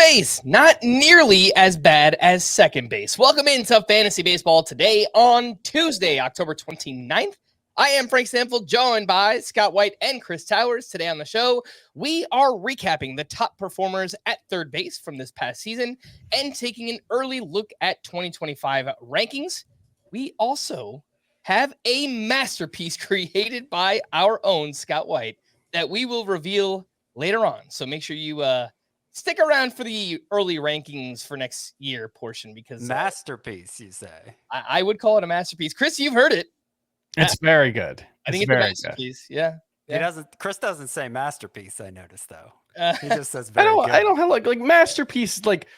base, not nearly as bad as second base. Welcome into Fantasy Baseball today on Tuesday, October 29th. I am Frank Stampfl, joined by Scott White and Chris Towers. Today on the show, we are recapping the top performers at third base from this past season and taking an early look at 2025 rankings. We also have a masterpiece created by our own Scott White that we will reveal later on. So make sure you stick around for the early rankings for next year portion, because masterpiece, you say? I would call it a masterpiece. Chris, you've heard it. It's very good. I think it's a masterpiece. Good. Yeah. Chris doesn't say masterpiece. I noticed though. He just says very good. I don't have like masterpiece. Like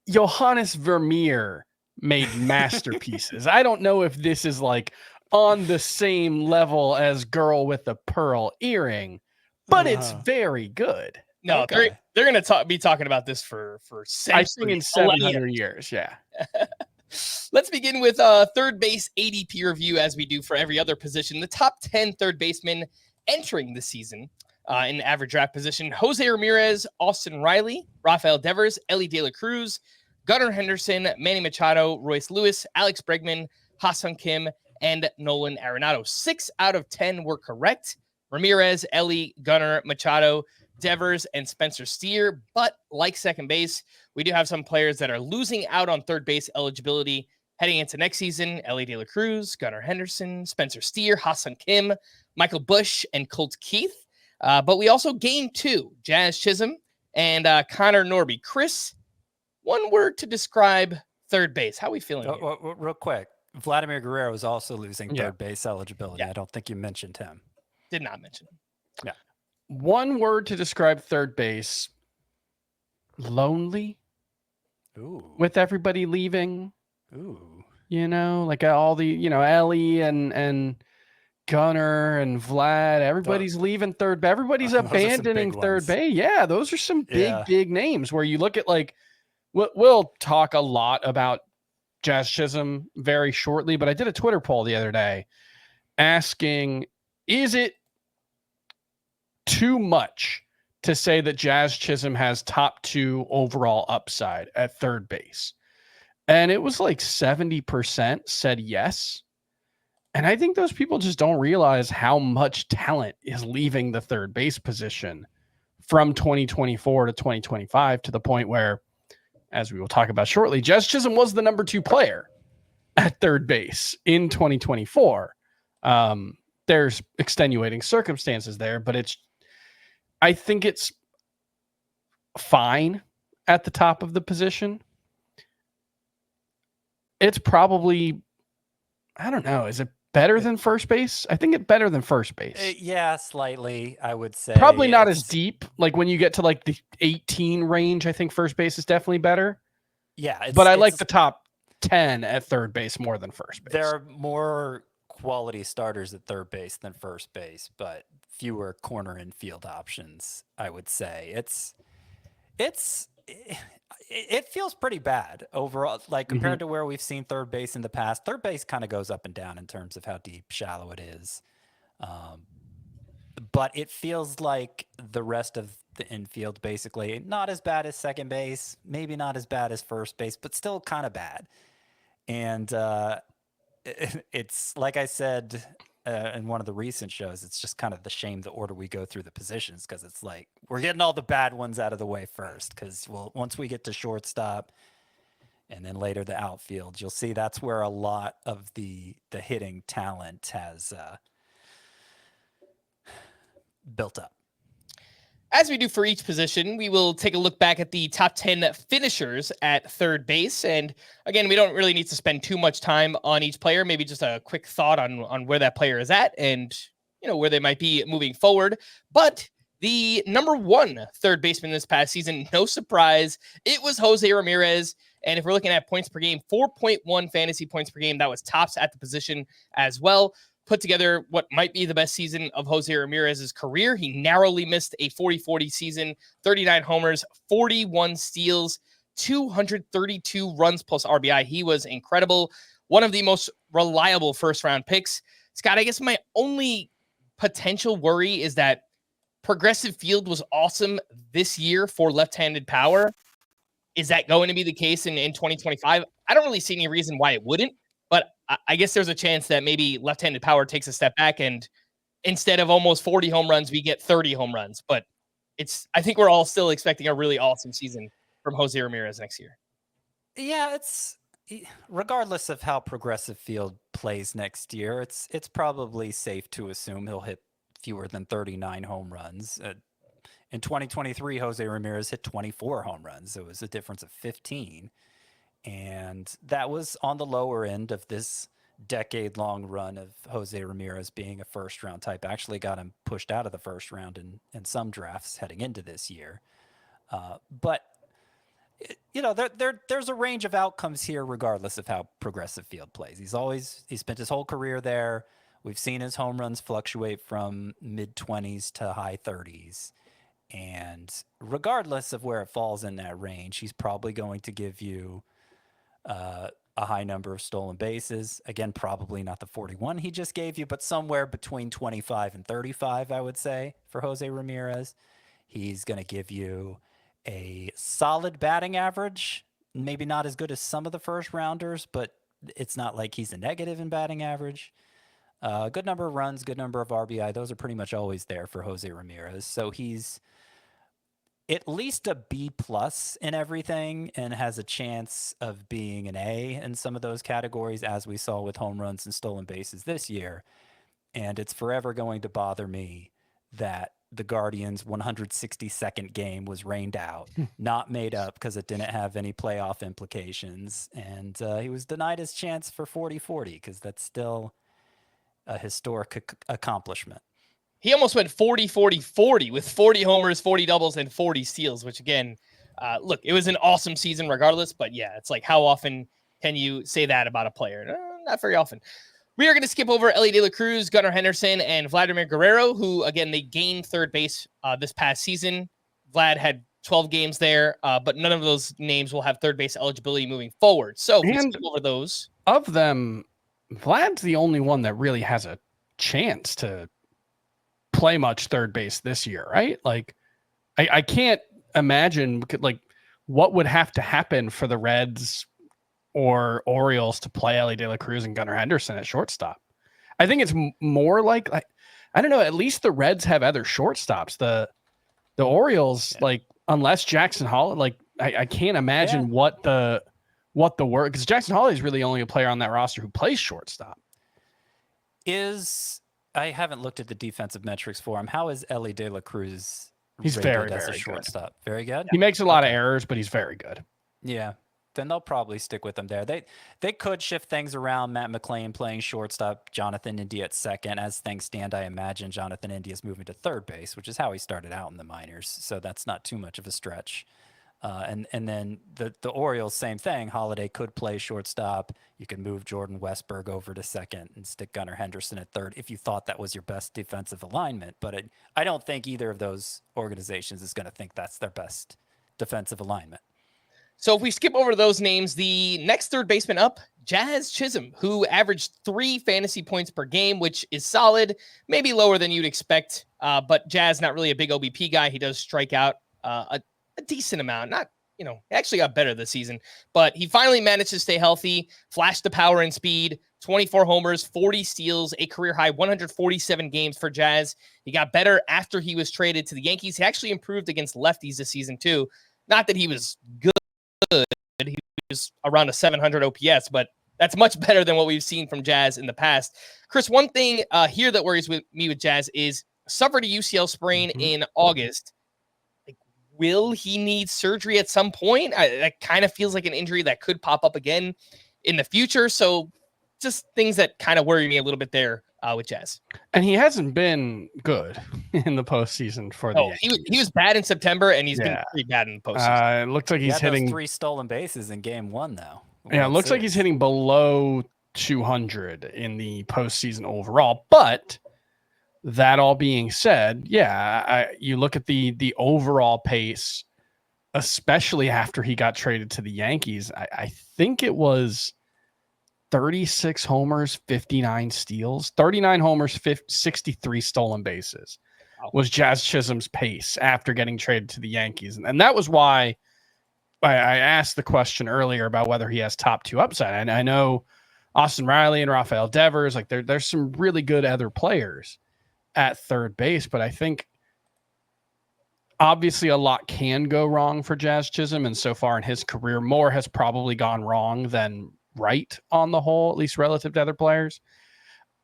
Johannes Vermeer made masterpieces. I don't know if this is like on the same level as Girl with the Pearl Earring, but it's very good. No, okay. They're going to be talking about this for centuries. I think in 700 years, yeah. Let's begin with third base ADP review, as we do for every other position. The top 10 third basemen entering the season in average draft position: Jose Ramirez, Austin Riley, Rafael Devers, Ellie De La Cruz, Gunnar Henderson, Manny Machado, Royce Lewis, Alex Bregman, Ha-Seong Kim, and Nolan Arenado. 6 out of 10 were correct. Ramirez, Ellie, Gunnar, Machado, Devers, and Spencer Steer. But like second base, we do have some players that are losing out on third base eligibility heading into next season: Ellie De La Cruz, Gunnar Henderson, Spencer Steer, Ha-Seong Kim, Michael Busch, and Colt Keith. But we also gained 2, Jazz Chisholm and Connor Norby. Chris, one word to describe third base. How are we feeling here? Real quick, Vladimir Guerrero is also losing third base eligibility. Yeah. I don't think you mentioned him. Did not mention him. Yeah. One word to describe third base: lonely. Ooh. With everybody leaving. Ooh. You know, like all the, Ellie and Gunnar and Vlad, everybody's leaving third base. Everybody's abandoning third base. Yeah, those are some big names where you look at, like, we'll talk a lot about Jazz Chisholm very shortly, but I did a Twitter poll the other day asking, is it too much to say that Jazz Chisholm has top 2 overall upside at third base? And it was like 70% said yes. And I think those people just don't realize how much talent is leaving the third base position from 2024 to 2025, to the point where, as we will talk about shortly, Jazz Chisholm was the number 2 player at third base in 2024. There's extenuating circumstances there, but I think it's fine at the top of the position. It's probably, I don't know, is it better than first base? I think it's better than first base. Yeah, slightly, I would say. Probably not as deep. Like when you get to like the 18 range, I think first base is definitely better. Yeah. But I like the top 10 at third base more than first base. There are more quality starters at third base than first base, but fewer corner and field options, I would say. It feels pretty bad overall, like compared to where we've seen third base in the past. Third base kind of goes up and down in terms of how deep, shallow it is. But it feels like the rest of the infield, basically not as bad as second base, maybe not as bad as first base, but still kind of bad. And it's like I said in one of the recent shows, it's just kind of the shame the order we go through the positions, because it's like we're getting all the bad ones out of the way first, because once we get to shortstop and then later the outfield, you'll see that's where a lot of the hitting talent has built up. As we do for each position, we will take a look back at the top 10 finishers at third base. And again, we don't really need to spend too much time on each player. Maybe just a quick thought on where that player is at and, where they might be moving forward. But the number 1 third baseman this past season, no surprise, it was Jose Ramirez. And if we're looking at points per game, 4.1 fantasy points per game, that was tops at the position as well. Put together what might be the best season of Jose Ramirez's career. He narrowly missed a 40-40 season, 39 homers, 41 steals, 232 runs plus RBI. He was incredible. One of the most reliable first-round picks. Scott, I guess my only potential worry is that progressive field was awesome this year for left-handed power. Is that going to be the case in 2025? I don't really see any reason why it wouldn't, but I guess there's a chance that maybe left-handed power takes a step back, and instead of almost 40 home runs, we get 30 home runs. But I think we're all still expecting a really awesome season from Jose Ramirez next year. Yeah, regardless of how progressive field plays next year, it's probably safe to assume he'll hit fewer than 39 home runs. In 2023, Jose Ramirez hit 24 home runs. It was a difference of 15. And that was on the lower end of this decade-long run of Jose Ramirez being a first-round type. Actually got him pushed out of the first round in some drafts heading into this year. But there's a range of outcomes here regardless of how progressive field plays. He spent his whole career there. We've seen his home runs fluctuate from mid-20s to high 30s. And regardless of where it falls in that range, he's probably going to give you a high number of stolen bases. Again, probably not the 41 he just gave you, but somewhere between 25 and 35, I would say, for Jose Ramirez. He's going to give you a solid batting average, maybe not as good as some of the first rounders, but it's not like he's a negative in batting average. Good number of runs, good number of RBI. Those are pretty much always there for Jose Ramirez. So he's at least a B+ in everything and has a chance of being an A in some of those categories, as we saw with home runs and stolen bases this year. And it's forever going to bother me that the Guardians' 162nd game was rained out, not made up because it didn't have any playoff implications. And he was denied his chance for 40-40 because that's still a historic accomplishment. He almost went 40-40-40 with 40 homers, 40 doubles, and 40 steals, which again, look, it was an awesome season regardless. But yeah, it's like, how often can you say that about a player? Not very often. We are going to skip over Elly De La Cruz, Gunnar Henderson, and Vladimir Guerrero, who, again, they gained third base this past season. Vlad had 12 games there, but none of those names will have third base eligibility moving forward. So we skip over those. Of them, Vlad's the only one that really has a chance to play much third base this year, right? Like, I can't imagine like what would have to happen for the Reds or Orioles to play Elly De La Cruz and Gunnar Henderson at shortstop. I think it's more like I don't know. At least the Reds have other shortstops. The Orioles, like, unless Jackson Holliday, like I can't imagine what the work, because Jackson Holliday is really only a player on that roster who plays shortstop. I haven't looked at the defensive metrics for him. How is Elly De La Cruz? He's very, as very a shortstop. Good. Very good. He makes a lot of errors, but he's very good. Yeah. Then they'll probably stick with him there. They could shift things around. Matt McLean playing shortstop, Jonathan India at second. As things stand, I imagine Jonathan India is moving to third base, which is how he started out in the minors. So that's not too much of a stretch. And then the Orioles, same thing. Holliday could play shortstop. You could move Jordan Westberg over to second and stick Gunnar Henderson at third if you thought that was your best defensive alignment. But I don't think either of those organizations is going to think that's their best defensive alignment. So if we skip over those names, the next third baseman up, Jazz Chisholm, who averaged 3 fantasy points per game, which is solid, maybe lower than you'd expect. But Jazz, not really a big OBP guy. He does strike out a decent amount. Not, actually got better this season. But he finally managed to stay healthy, flashed the power and speed, 24 homers, 40 steals, a career high 147 games for Jazz. He got better after he was traded to the Yankees. He actually improved against lefties this season too. Not that he was good. He was around a 700 OPS, but that's much better than what we've seen from Jazz in the past. Chris, one thing here that worries me with Jazz is suffered a UCL sprain in August. Like, will he need surgery at some point? That kind of feels like an injury that could pop up again in the future. So just things that kind of worry me a little bit there with Jazz. And he hasn't been good in the postseason for the Yankees. He was bad in September, and he's been pretty bad in the postseason. It looks like he's hitting 3 stolen bases in game 1, though. Yeah, it looks like he's hitting below 200 in the postseason overall. But that all being said, you look at the overall pace, especially after he got traded to the Yankees. I think it was 36 homers, 59 steals, 39 homers, 63 stolen bases. was Jazz Chisholm's pace after getting traded to the Yankees. And that was why I asked the question earlier about whether he has top 2 upside. And I know Austin Riley and Rafael Devers, like there's some really good other players at third base, but I think obviously a lot can go wrong for Jazz Chisholm. And so far in his career, more has probably gone wrong than right on the whole, at least relative to other players.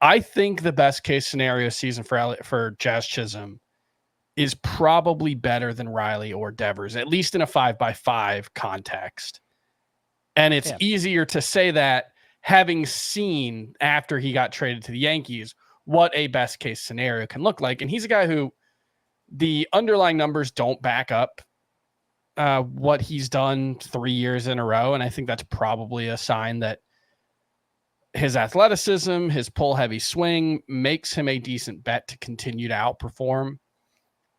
I think the best case scenario season for Jazz Chisholm is probably better than Riley or Devers, at least in a 5x5 context. And it's easier to say that having seen after he got traded to the Yankees, what a best case scenario can look like. And he's a guy who the underlying numbers don't back up what he's done 3 years in a row. And I think that's probably a sign that his athleticism, his pull heavy swing makes him a decent bet to continue to outperform.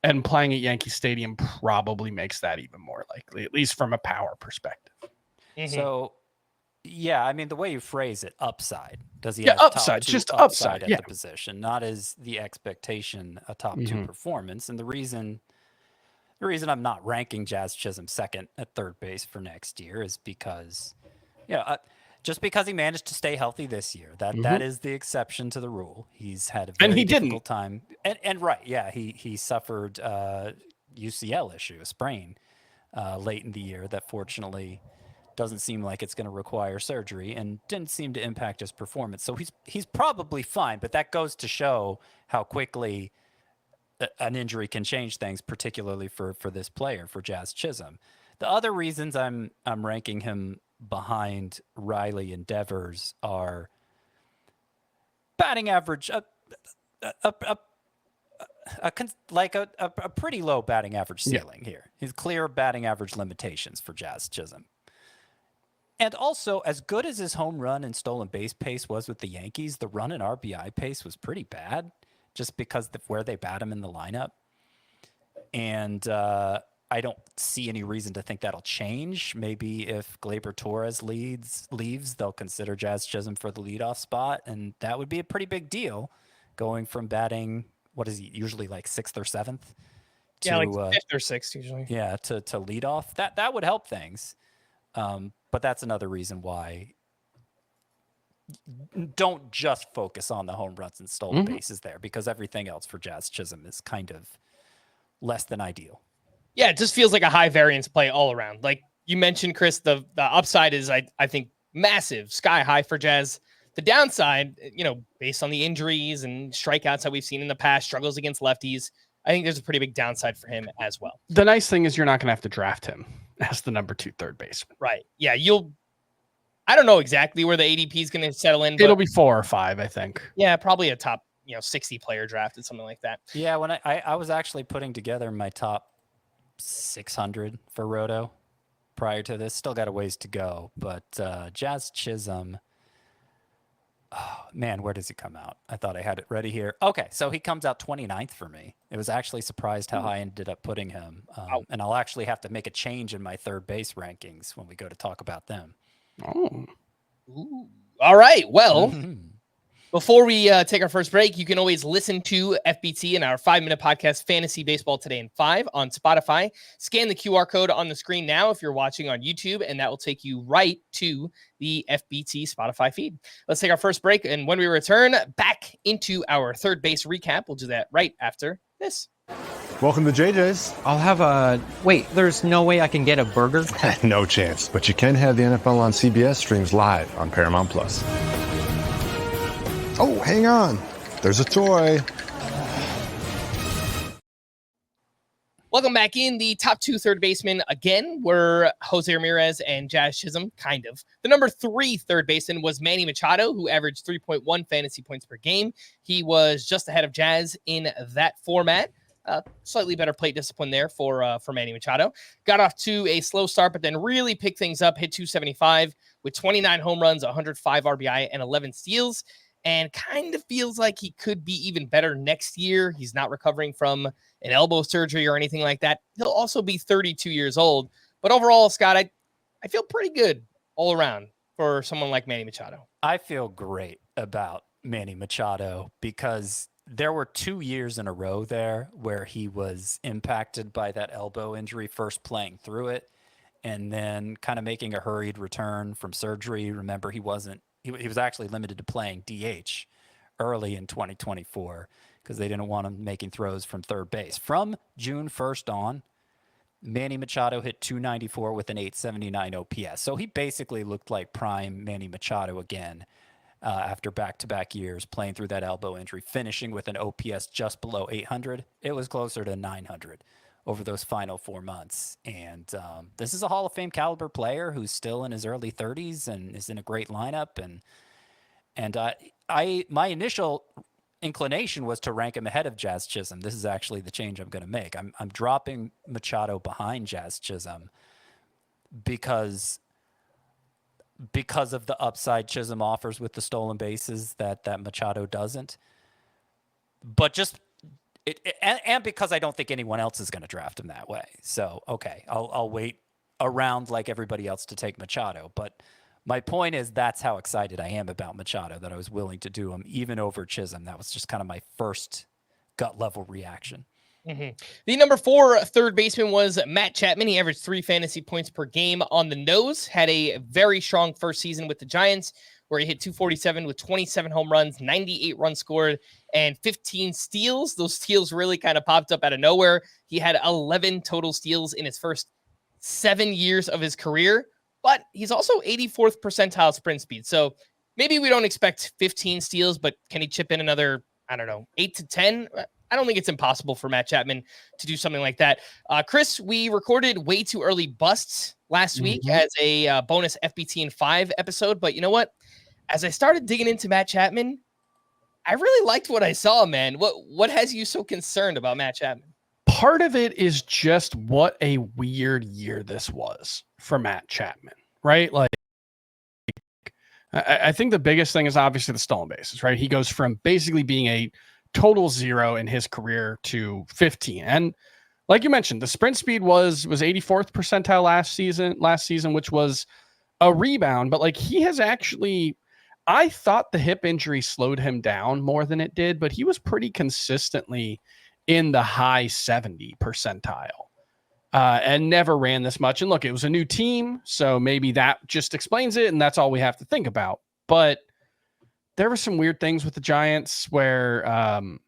And playing at Yankee Stadium probably makes that even more likely, at least from a power perspective. Mm-hmm. So, yeah, I mean, the way you phrase it, upside. Does he have upside, just upside at the position, not as the expectation, a top 2 performance. And the reason I'm not ranking Jazz Chisholm second at third base for next year is because, just because he managed to stay healthy this year, that is the exception to the rule. He's had a very difficult time. And right, yeah, he suffered UCL issue, a sprain, late in the year that fortunately doesn't seem like it's going to require surgery and didn't seem to impact his performance. So he's probably fine, but that goes to show how quickly an injury can change things, particularly for this player, for Jazz Chisholm. The other reasons I'm ranking him behind Riley and Devers are batting average, a pretty low batting average ceiling here. He's clear batting average limitations for Jazz Chisholm. And also, as good as his home run and stolen base pace was with the Yankees, the run and RBI pace was pretty bad just because of where they bat him in the lineup. And I don't see any reason to think that'll change. Maybe if Gleyber Torres leaves, they'll consider Jazz Chisholm for the leadoff spot. And that would be a pretty big deal, going from batting, what is he, usually like 6th or 7th? Like 5th or 6th usually. Yeah, to leadoff. That would help things. But that's another reason why don't just focus on the home runs and stolen bases there, because everything else for Jazz Chisholm is kind of less than ideal. Yeah, it just feels like a high variance play all around. Like you mentioned, Chris, the upside is, I think, massive, sky high for Jazz. The downside, based on the injuries and strikeouts that we've seen in the past, struggles against lefties, I think there's a pretty big downside for him as well. The nice thing is you're not going to have to draft him as the number 2 third baseman. Right. Yeah. I don't know exactly where the ADP is going to settle in. It'll be 4 or 5, I think. Yeah. Probably a top, 60 player drafted, something like that. Yeah. When I was actually putting together my top 600 for Roto prior to this, still got a ways to go, but Jazz Chisholm, oh man, where does he come out? I thought I had it ready here. Okay, so he comes out 29th for me. It was actually surprised how high I ended up putting him. And I'll actually have to make a change in my third base rankings when we go to talk about them. Oh. Ooh. All right. Well, before we take our first break, you can always listen to FBT in our 5-minute podcast, Fantasy Baseball Today in 5 on Spotify. Scan the QR code on the screen now if you're watching on YouTube, and that will take you right to the FBT Spotify feed. Let's take our first break, and when we return, back into our third base recap. We'll do that right after this. Welcome to JJ's. I'll have a... Wait, there's no way I can get a burger? No chance, but you can have the NFL on CBS streams live on Paramount+. Oh, hang on. There's a toy. Welcome back in. The top 2 third basemen again were Jose Ramirez and Jazz Chisholm, kind of. The number 3 third baseman was Manny Machado, who averaged 3.1 fantasy points per game. He was just ahead of Jazz in that format. Slightly better plate discipline there for Manny Machado. Got off to a slow start, but then really picked things up, hit 275 with 29 home runs, 105 RBI, and 11 steals. And kind of feels like he could be even better next year. He's not recovering from an elbow surgery or anything like that. He'll also be 32 years old. But overall, Scott, I feel pretty good all around for someone like Manny Machado. I feel great about Manny Machado because there were 2 years in a row there where he was impacted by that elbow injury, first playing through it and then kind of making a hurried return from surgery. Remember, he was actually limited to playing DH early in 2024 because they didn't want him making throws from third base. From June 1st on, Manny Machado hit 294 with an 879 OPS. So he basically looked like prime Manny Machado again after back-to-back years playing through that elbow injury, finishing with an OPS just below 800. It was closer to 900 over those final 4 months. And this is a Hall of Fame caliber player who's still in his early 30s and is in a great lineup. And my initial inclination was to rank him ahead of Jazz Chisholm. This is actually the change I'm going to make. I'm dropping Machado behind Jazz Chisholm because of the upside Chisholm offers with the stolen bases that Machado doesn't. But just and because I don't think anyone else is going to draft him that way. So, okay, I'll wait around like everybody else to take Machado. But my point is that's how excited I am about Machado, that I was willing to do him even over Chisholm. That was just kind of my first gut level reaction. Mm-hmm. The number 4 third baseman was Matt Chapman. He averaged 3 fantasy points per game on the nose, had a very strong first season with the Giants, where he hit 247 with 27 home runs, 98 runs scored, and 15 steals. Those steals really kind of popped up out of nowhere. He had 11 total steals in his first 7 years of his career, but he's also 84th percentile sprint speed. So maybe we don't expect 15 steals, but can he chip in another, 8 to 10? I don't think it's impossible for Matt Chapman to do something like that. Chris, we recorded way too early busts last week as a bonus FBT in 5 episode, but you know what? As I started digging into Matt Chapman, I really liked what I saw, man. What has you so concerned about Matt Chapman? Part of it is just what a weird year this was for Matt Chapman, right? Like, I think the biggest thing is obviously the stolen bases, right? He goes from basically being a total 0 in his career to 15. And like you mentioned, the sprint speed was 84th percentile last season, which was a rebound, but like he has actually, I thought the hip injury slowed him down more than it did, but he was pretty consistently in the high 70 percentile and never ran this much. And look, it was a new team, so maybe that just explains it, and that's all we have to think about. But there were some weird things with the Giants where I'm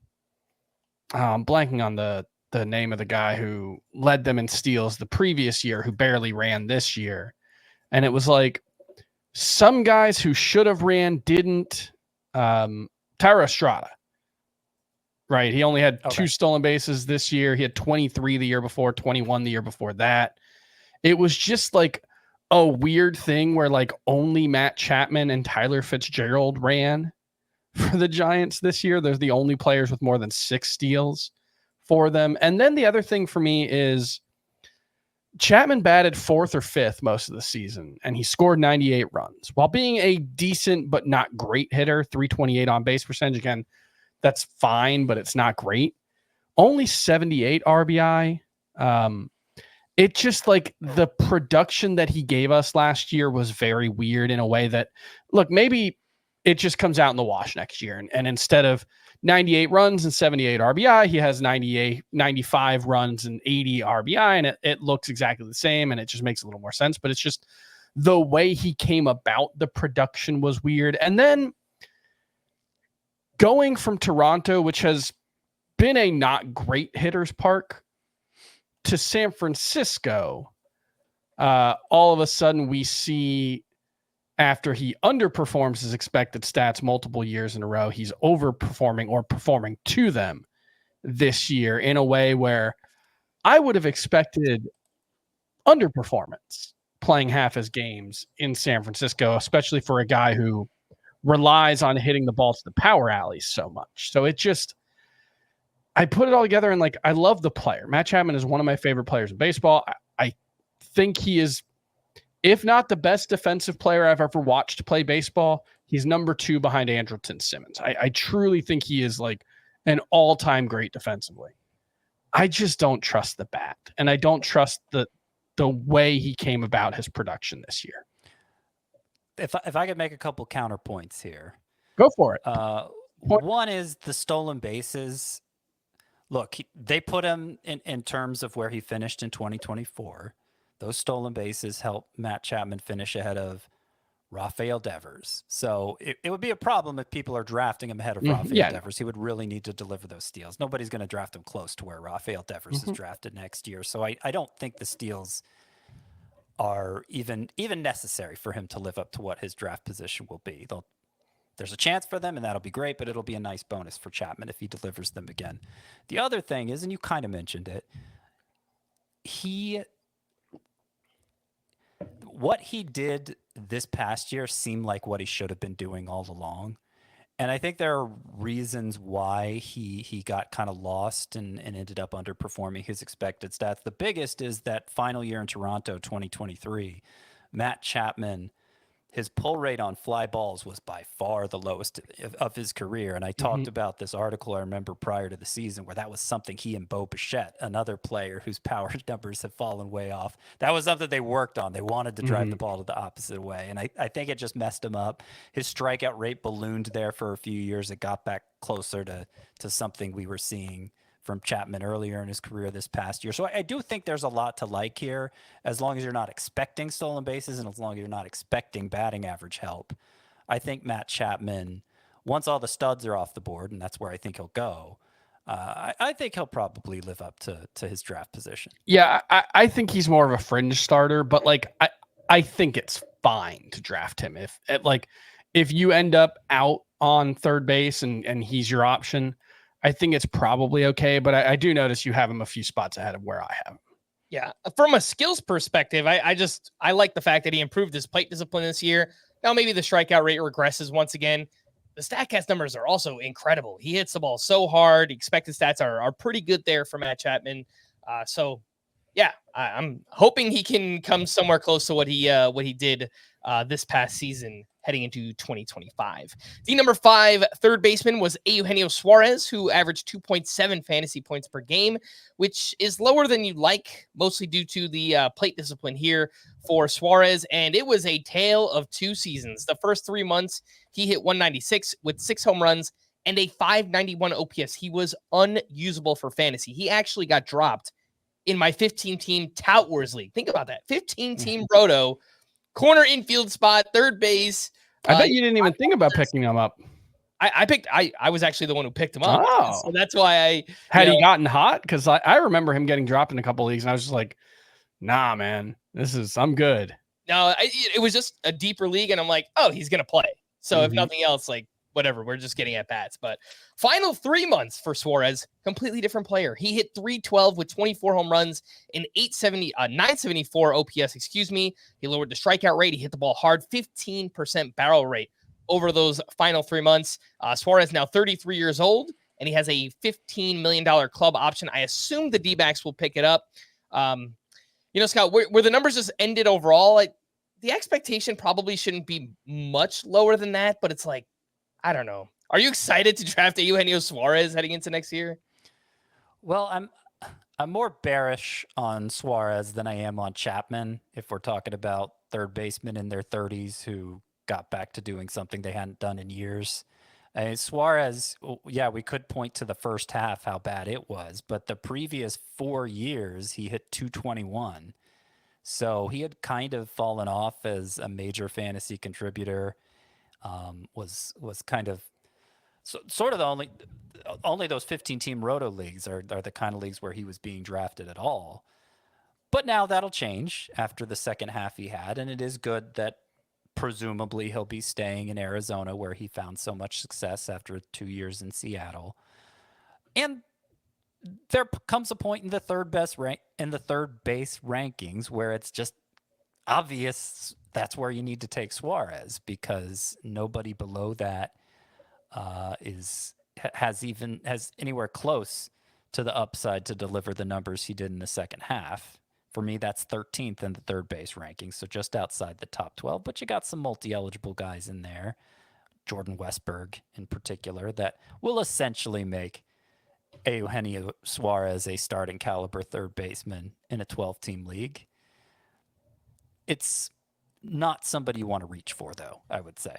blanking on the name of the guy who led them in steals the previous year, who barely ran this year. And it was like some guys who should have ran didn't. Tyra Estrada, right? He only had 2 stolen bases this year. He had 23 the year before, 21 the year before that. It was just like a weird thing where like only Matt Chapman and Tyler Fitzgerald ran for the Giants this year. They're the only players with more than 6 steals for them. And then the other thing for me is Chapman batted 4th or 5th most of the season, and he scored 98 runs while being a decent but not great hitter. 328 on base percentage. Again, that's fine, but it's not great. Only 78 RBI. It just like the production that he gave us last year was very weird in a way that, look, maybe it just comes out in the wash next year. And instead of 98 runs and 78 RBI, he has 95 runs and 80 RBI, and it looks exactly the same, and it just makes a little more sense. But it's just the way he came about the production was weird. And then going from Toronto, which has been a not great hitter's park, to San Francisco, all of a sudden we see, after he underperforms his expected stats multiple years in a row, he's overperforming or performing to them this year in a way where I would have expected underperformance playing half his games in San Francisco, especially for a guy who relies on hitting the ball to the power alleys so much. So it just, I put it all together and like, I love the player. Matt Chapman is one of my favorite players in baseball. I think he is, if not the best defensive player I've ever watched play baseball, he's number 2 behind Andrelton Simmons. I truly think he is like an all-time great defensively. I just don't trust the bat, and I don't trust the way he came about his production this year. If I could make a couple counterpoints here. Go for it. One is the stolen bases. Look, they put him in terms of where he finished in 2024. Those stolen bases helped Matt Chapman finish ahead of Rafael Devers. So it would be a problem if people are drafting him ahead of Rafael Devers. He would really need to deliver those steals. Nobody's going to draft him close to where Rafael Devers is drafted next year. So I don't think the steals are even necessary for him to live up to what his draft position will be. There's a chance for them, and that'll be great, but it'll be a nice bonus for Chapman if he delivers them again. The other thing is, and you kind of mentioned it, what he did this past year seemed like what he should have been doing all along. And I think there are reasons why he got kind of lost and ended up underperforming his expected stats. The biggest is that final year in Toronto, 2023, Matt Chapman, his pull rate on fly balls was by far the lowest of his career. And I talked about this article I remember prior to the season where that was something he and Bo Bichette, another player whose power numbers have fallen way off, that was something they worked on. They wanted to drive the ball to the opposite way. And I think it just messed him up. His strikeout rate ballooned there for a few years. It got back closer to something we were seeing from Chapman earlier in his career this past year. So I do think there's a lot to like here, as long as you're not expecting stolen bases and as long as you're not expecting batting average help. I think Matt Chapman, once all the studs are off the board, and that's where I think he'll go, I think he'll probably live up to his draft position. Yeah, I think he's more of a fringe starter, but like I think it's fine to draft him if you end up out on third base and he's your option. I think it's probably okay, but I do notice you have him a few spots ahead of where I have him. Yeah, from a skills perspective, I like the fact that he improved his plate discipline this year. Now maybe the strikeout rate regresses once again. The StatCast numbers are also incredible. He hits the ball so hard. Expected stats are pretty good there for Matt Chapman. So yeah, I'm hoping he can come somewhere close to what he did this past season heading into 2025. The number 5 third baseman was Eugenio Suarez, who averaged 2.7 fantasy points per game, which is lower than you'd like, mostly due to the plate discipline here for Suarez. And it was a tale of two seasons. The first 3 months, he hit 196 with 6 home runs and a 591 OPS. He was unusable for fantasy. He actually got dropped in my 15-team Tout Wars League. Think about that. 15-team roto, corner infield spot, third base. I bet you didn't even think about picking him up. I was actually the one who picked him up. Oh. So that's why Had he gotten hot? Because I remember him getting dropped in a couple of leagues, and I was just like, nah, man, I'm good. No, it was just a deeper league, and I'm like, oh, he's going to play. So if nothing else, like, whatever, we're just getting at bats. But final 3 months for Suarez, completely different player. He hit 312 with 24 home runs and 974 OPS, He lowered the strikeout rate. He hit the ball hard, 15% barrel rate over those final 3 months. Suarez now 33 years old, and he has a $15 million club option. I assume the D-backs will pick it up. Scott, where the numbers just ended overall, the expectation probably shouldn't be much lower than that, but it's like, I don't know. Are you excited to draft Eugenio Suarez heading into next year? Well, I'm more bearish on Suarez than I am on Chapman. If we're talking about third basemen in their 30s who got back to doing something they hadn't done in years. Suarez, yeah, we could point to the first half how bad it was, but the previous 4 years he hit 221. So he had kind of fallen off as a major fantasy contributor. Was kind of sort of the only those 15-team roto leagues are the kind of leagues where he was being drafted at all. But now that'll change after the second half he had, and it is good that presumably he'll be staying in Arizona where he found so much success after 2 years in Seattle. And there comes a point in the third base rankings where it's just obvious that's where you need to take Suarez, because nobody below that has anywhere close to the upside to deliver the numbers he did in the second half. For me, that's 13th in the third base rankings, so just outside the top 12. But you got some multi-eligible guys in there, Jordan Westberg in particular, that will essentially make Eugenio Suarez a starting caliber third baseman in a 12-team league. It's not somebody you want to reach for, though, I would say.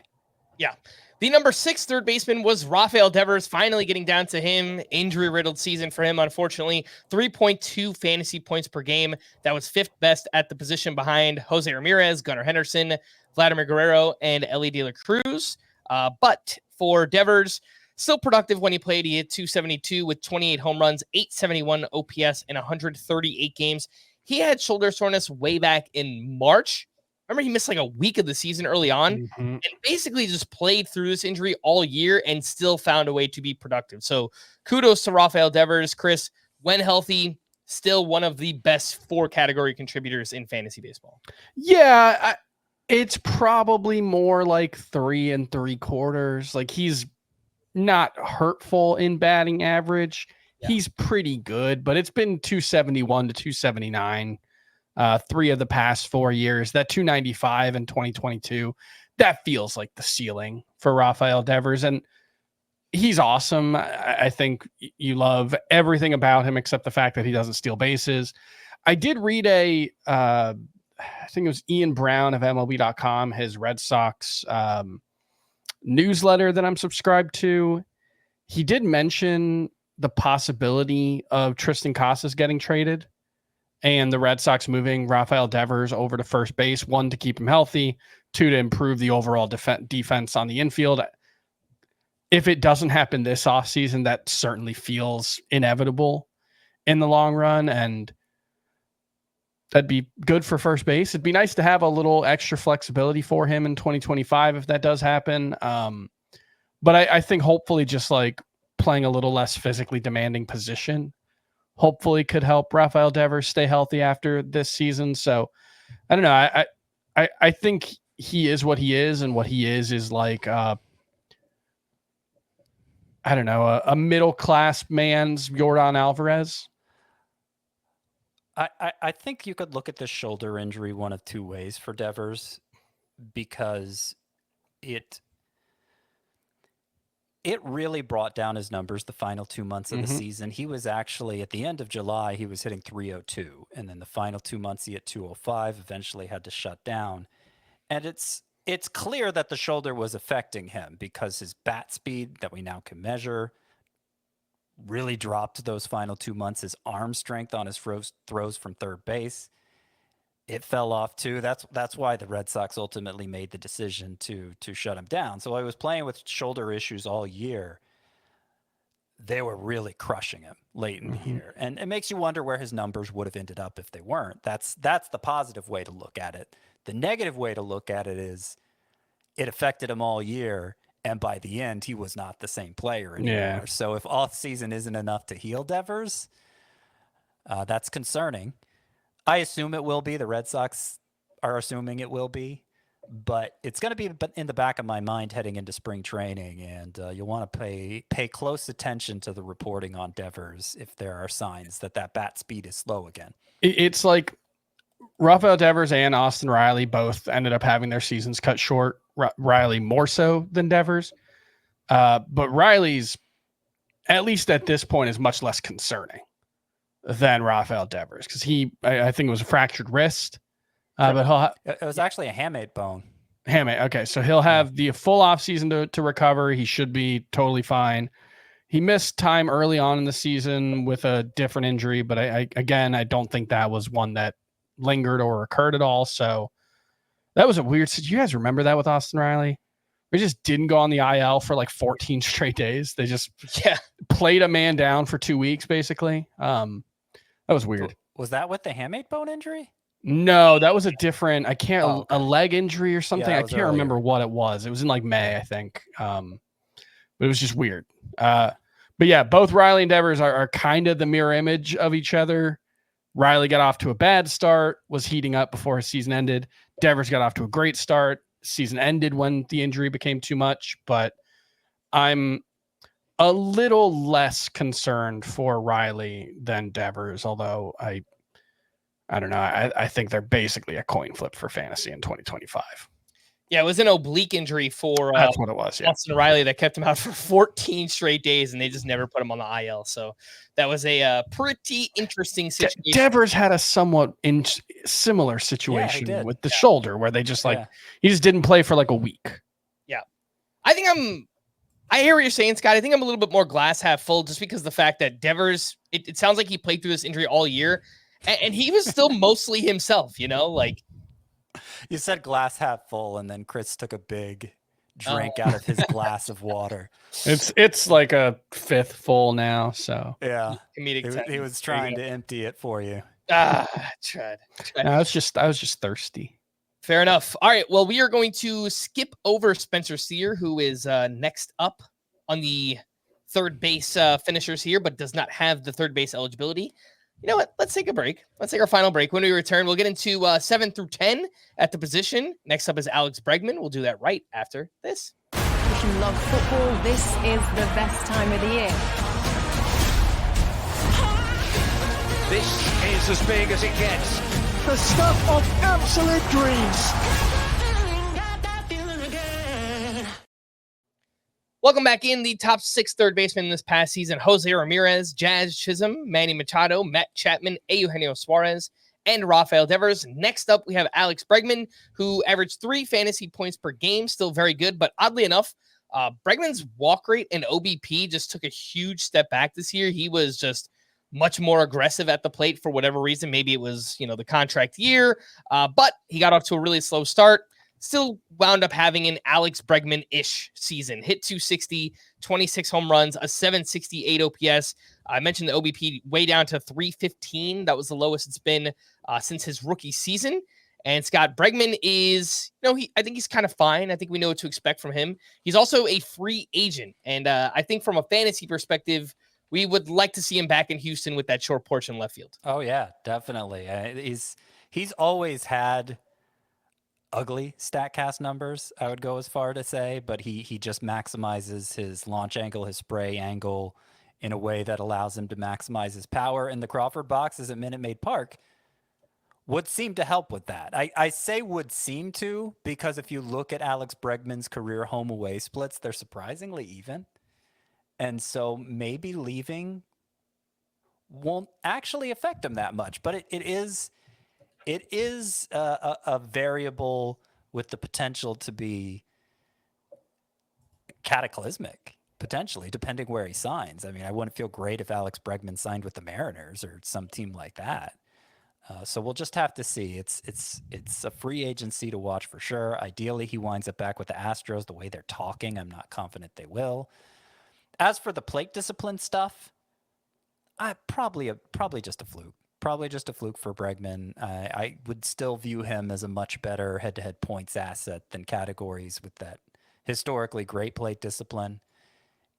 Yeah. The number 6 third baseman was Rafael Devers, finally getting down to him. Injury-riddled season for him, unfortunately. 3.2 fantasy points per game. That was 5th best at the position behind Jose Ramirez, Gunnar Henderson, Vladimir Guerrero, and Ellie De La Cruz. But for Devers, still productive when he played. He hit 272 with 28 home runs, 871 OPS in 138 games. He had shoulder soreness way back in March. Remember, he missed like a week of the season early on and basically just played through this injury all year and still found a way to be productive. So kudos to Rafael Devers. Chris, when healthy, still one of the best 4 category contributors in fantasy baseball. Yeah, it's probably more like 3 3/4. Like, he's not hurtful in batting average. Yeah. He's pretty good, but it's been 271 to 279. 3 of the past 4 years. That 295 in 2022, that feels like the ceiling for Rafael Devers, and he's awesome. I think you love everything about him except the fact that he doesn't steal bases. I did read I think it was Ian Brown of MLB.com, his Red Sox newsletter that I'm subscribed to. He did mention the possibility of Tristan Casas getting traded and the Red Sox moving Rafael Devers over to first base, 1, to keep him healthy, 2, to improve the overall defense on the infield. If it doesn't happen this offseason, that certainly feels inevitable in the long run, and that'd be good for first base. It'd be nice to have a little extra flexibility for him in 2025 if that does happen. But I think hopefully just like playing a little less physically demanding position hopefully could help Rafael Devers stay healthy after this season. So I don't know. I think he is what he is, and what he is like, I don't know, a middle-class man's Yordan Alvarez. I think you could look at this shoulder injury one of 2 ways for Devers, because it really brought down his numbers the final 2 months of the season. He was actually, at the end of July, he was hitting 302. And then the final 2 months, he hit 205, eventually had to shut down. And it's clear that the shoulder was affecting him because his bat speed that we now can measure really dropped those final 2 months. His arm strength on his throws from third base, it fell off too. That's why the Red Sox ultimately made the decision to shut him down. So I was playing with shoulder issues all year. They were really crushing him late in the year. And it makes you wonder where his numbers would have ended up if they weren't. That's the positive way to look at it. The negative way to look at it is it affected him all year, and by the end, he was not the same player anymore. Yeah. So if off season isn't enough to heal Devers, that's concerning. I assume it will be. The Red Sox are assuming it will be, but it's going to be in the back of my mind heading into spring training, and you'll want to pay close attention to the reporting on Devers if there are signs that bat speed is slow again. It's like Rafael Devers and Austin Riley both ended up having their seasons cut short. Riley more so than Devers, but Riley's, at least at this point, is much less concerning than Rafael Devers, because I think it was a fractured wrist, but it was actually a hamate bone. Hamate, okay, so he'll have the full offseason to recover. He should be totally fine. He missed time early on in the season with a different injury, but I don't think that was one that lingered or occurred at all. So that was a weird situation. You guys remember that with Austin Riley? We just didn't go on the IL for like 14 straight days. They just played a man down for 2 weeks, basically. That was weird. Was that with the hamate bone injury? No, that was a different, a leg injury or something. I can't remember what it was. It was in like May, I think. But it was just weird. But yeah, both Riley and Devers are kind of the mirror image of each other. Riley got off to a bad start, was heating up before his season ended. Devers got off to a great start. Season ended when the injury became too much, but I'm a little less concerned for Riley than Devers, although I don't know. I think they're basically a coin flip for fantasy in 2025. Yeah, it was an oblique injury for that's what it was. Yeah. Austin Riley that kept him out for 14 straight days, and they just never put him on the IL. So that was a pretty interesting situation. Devers had a somewhat similar situation with the shoulder, where they just he just didn't play for like a week. Yeah. I hear what you're saying, Scott. I think I'm a little bit more glass half full just because the fact that Devers, it sounds like he played through this injury all year and he was still mostly himself, like. You said glass half full and then Chris took a big drink out of his glass of water. It's like a fifth full now, so. Yeah. Comedic he was trying to empty it for you. Tried. No, I was just thirsty. Fair enough. All right. Well, we are going to skip over Spencer Steer, who is next up on the third base finishers here, but does not have the third base eligibility. You know what? Let's take a break. Let's take our final break. When we return, we'll get into 7 through 10 at the position. Next up is Alex Bregman. We'll do that right after this. If you love football, this is the best time of the year. This is as big as it gets. The stuff of absolute dreams. Welcome back in. The top 6 third basemen this past season: Jose Ramirez, Jazz Chisholm, Manny Machado, Matt Chapman, Eugenio Suarez, and Rafael Devers. Next up, we have Alex Bregman, who averaged 3 fantasy points per game. Still very good, but oddly enough, Bregman's walk rate and OBP just took a huge step back this year. He was just much more aggressive at the plate for whatever reason. Maybe it was, the contract year, but he got off to a really slow start. Still wound up having an Alex Bregman-ish season. Hit 260, 26 home runs, a 768 OPS. I mentioned the OBP way down to 315. That was the lowest it's been since his rookie season. And Scott, Bregman is, I think he's kind of fine. I think we know what to expect from him. He's also a free agent. And I think from a fantasy perspective, we would like to see him back in Houston with that short porch in left field. Oh, yeah, definitely. He's always had ugly StatCast numbers, I would go as far to say, but he just maximizes his launch angle, his spray angle in a way that allows him to maximize his power. And the Crawford boxes at Minute Maid Park would seem to help with that. I say would seem to, because if you look at Alex Bregman's career home away splits, they're surprisingly even. And so maybe leaving won't actually affect him that much, but it is a variable with the potential to be cataclysmic, potentially, depending where he signs. I mean, I wouldn't feel great if Alex Bregman signed with the Mariners or some team like that. So we'll just have to see. It's a free agency to watch for sure. Ideally, he winds up back with the Astros. The way they're talking, I'm not confident they will. As for the plate discipline stuff, probably just a fluke. Probably just a fluke for Bregman. I would still view him as a much better head-to-head points asset than categories with that historically great plate discipline.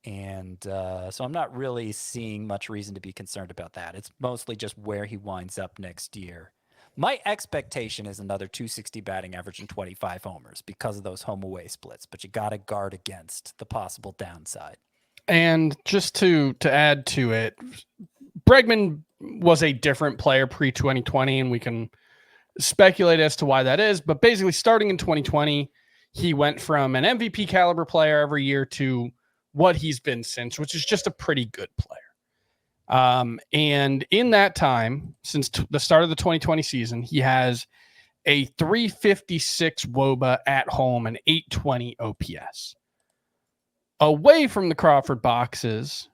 And so I'm not really seeing much reason to be concerned about that. It's mostly just where he winds up next year. My expectation is another 260 batting average and 25 homers because of those home-away splits, but you got to guard against the possible downside. And just to add to it, Bregman was a different player pre-2020, and we can speculate as to why that is. But basically, starting in 2020, he went from an MVP caliber player every year to what he's been since, which is just a pretty good player. And in that time, since the start of the 2020 season, he has a 356 WOBA at home and 820 OPS. Away from the Crawford boxes,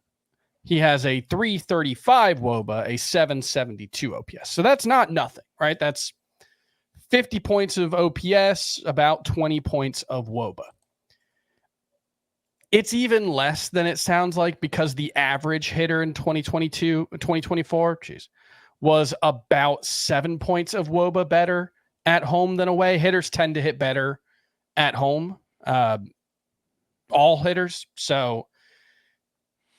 he has a 335 WOBA, a 772 OPS. So that's not nothing, right? That's 50 points of OPS, about 20 points of WOBA. It's even less than it sounds like because the average hitter in 2024, was about 7 points of WOBA better at home than away. Hitters tend to hit better at home, all hitters. So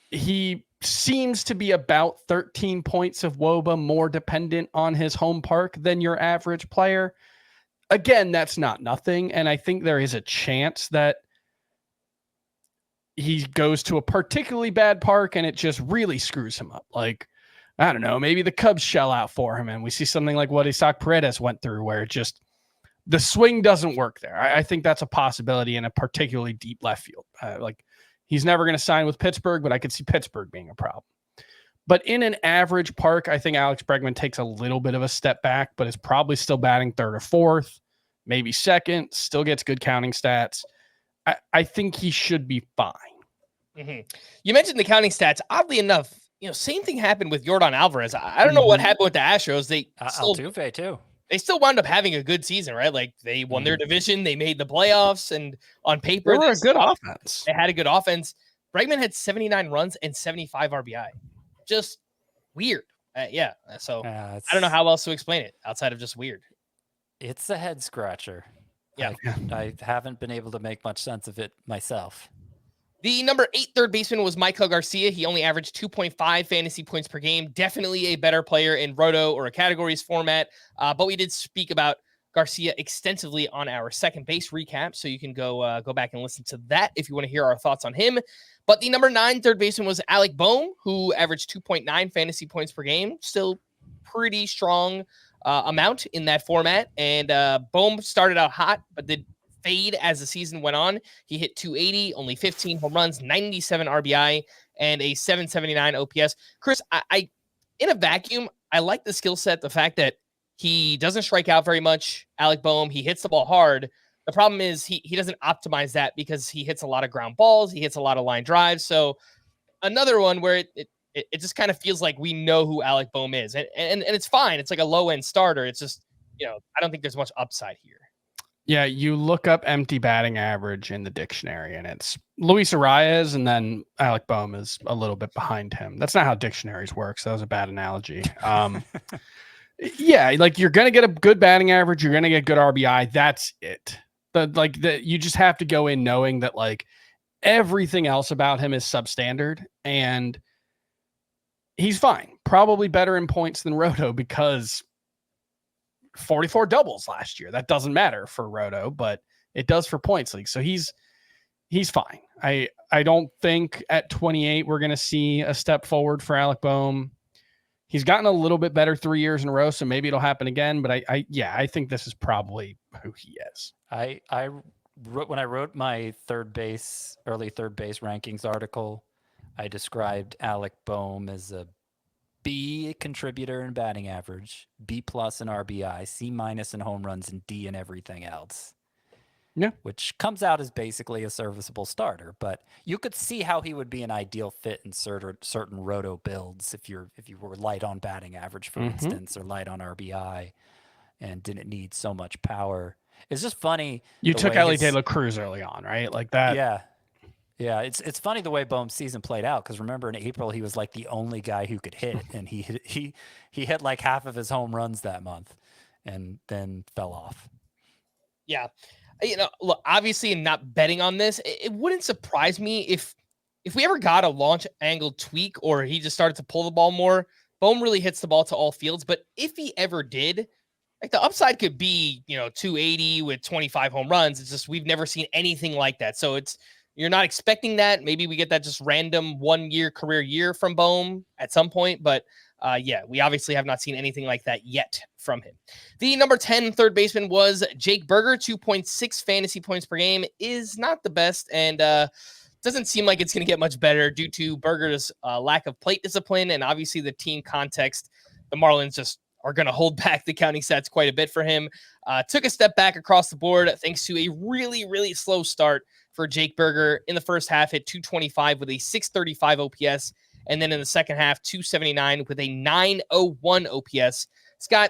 he seems to be about 13 points of WOBA more dependent on his home park than your average player. Again, that's not nothing. And I think there is a chance that he goes to a particularly bad park and it just really screws him up. Like, I don't know, maybe the Cubs shell out for him and we see something like what Isaac Paredes went through where it just the swing doesn't work there. I think that's a possibility in a particularly deep left field. He's never going to sign with Pittsburgh, but I could see Pittsburgh being a problem. But in an average park, I think Alex Bregman takes a little bit of a step back, but is probably still batting third or fourth, maybe second, still gets good counting stats. I think he should be fine. Mm-hmm. You mentioned the counting stats. Oddly enough, same thing happened with Yordan Alvarez. I don't know what happened with the Astros. Altuve too. They still wound up having a good season, right? Like they won their division, they made the playoffs, and on paper, they were a good offense. They had a good offense. Bregman had 79 runs and 75 RBI. Just weird. So I don't know how else to explain it outside of just weird. It's a head scratcher. Yeah. I haven't been able to make much sense of it myself. The number 8 third baseman was Michael Garcia. He only averaged 2.5 fantasy points per game. Definitely a better player in roto or a categories format. But we did speak about Garcia extensively on our second base recap. So you can go back and listen to that if you want to hear our thoughts on him. But the number 9 third baseman was Alec Bohm, who averaged 2.9 fantasy points per game. Still pretty strong amount in that format. And Bohm started out hot, but did fade as the season went on. He hit 280, only 15 home runs, 97 RBI, and a 779 OPS. Chris, I in a vacuum, I like the skill set, the fact that he doesn't strike out very much. Alec Bohm, he hits the ball hard. The problem is he doesn't optimize that because he hits a lot of ground balls. He hits a lot of line drives. So another one where it just kind of feels like we know who Alec Bohm is. And it's fine. It's like a low-end starter. It's just, I don't think there's much upside here. Yeah, you look up empty batting average in the dictionary, and it's Luis Arias, and then Alec Bohm is a little bit behind him. That's not how dictionaries work, so that was a bad analogy. Yeah, like you're going to get a good batting average, you're going to get good RBI. That's it. You just have to go in knowing that like everything else about him is substandard, and he's fine. Probably better in points than Roto because 44 doubles last year. That doesn't matter for Roto, but it does for points league. So he's fine. I don't think at 28 we're going to see a step forward for Alec Bohm. He's gotten a little bit better 3 years in a row, so maybe it'll happen again. But I think this is probably who he is. When I wrote my early third base rankings article, I described Alec Bohm as a B contributor in batting average, B plus in RBI, C minus in home runs, and D in everything else. Yeah, which comes out as basically a serviceable starter. But you could see how he would be an ideal fit in certain roto builds if you were light on batting average, for instance, or light on RBI, and didn't need so much power. It's just funny. You took Ellie De La Cruz early on, right? Like that. Yeah. Yeah, it's funny the way Bohm's season played out, because remember in April he was like the only guy who could hit, and he hit like half of his home runs that month, and then fell off. Yeah, look, obviously, not betting on this, it wouldn't surprise me if we ever got a launch angle tweak or he just started to pull the ball more. Bohm really hits the ball to all fields, but if he ever did, like the upside could be 280 with 25 home runs. It's just we've never seen anything like that, so you're not expecting that. Maybe we get that just random 1 year career year from Bohm at some point. But we obviously have not seen anything like that yet from him. The number 10 third baseman was Jake Berger. 2.6 fantasy points per game is not the best. And doesn't seem like it's going to get much better due to Berger's lack of plate discipline. And obviously the team context, the Marlins just are going to hold back the counting stats quite a bit for him. Took a step back across the board thanks to a really, really slow start for Jake Berger. In the first half, hit 225 with a 635 OPS. And then in the second half, 279 with a 901 OPS. It's got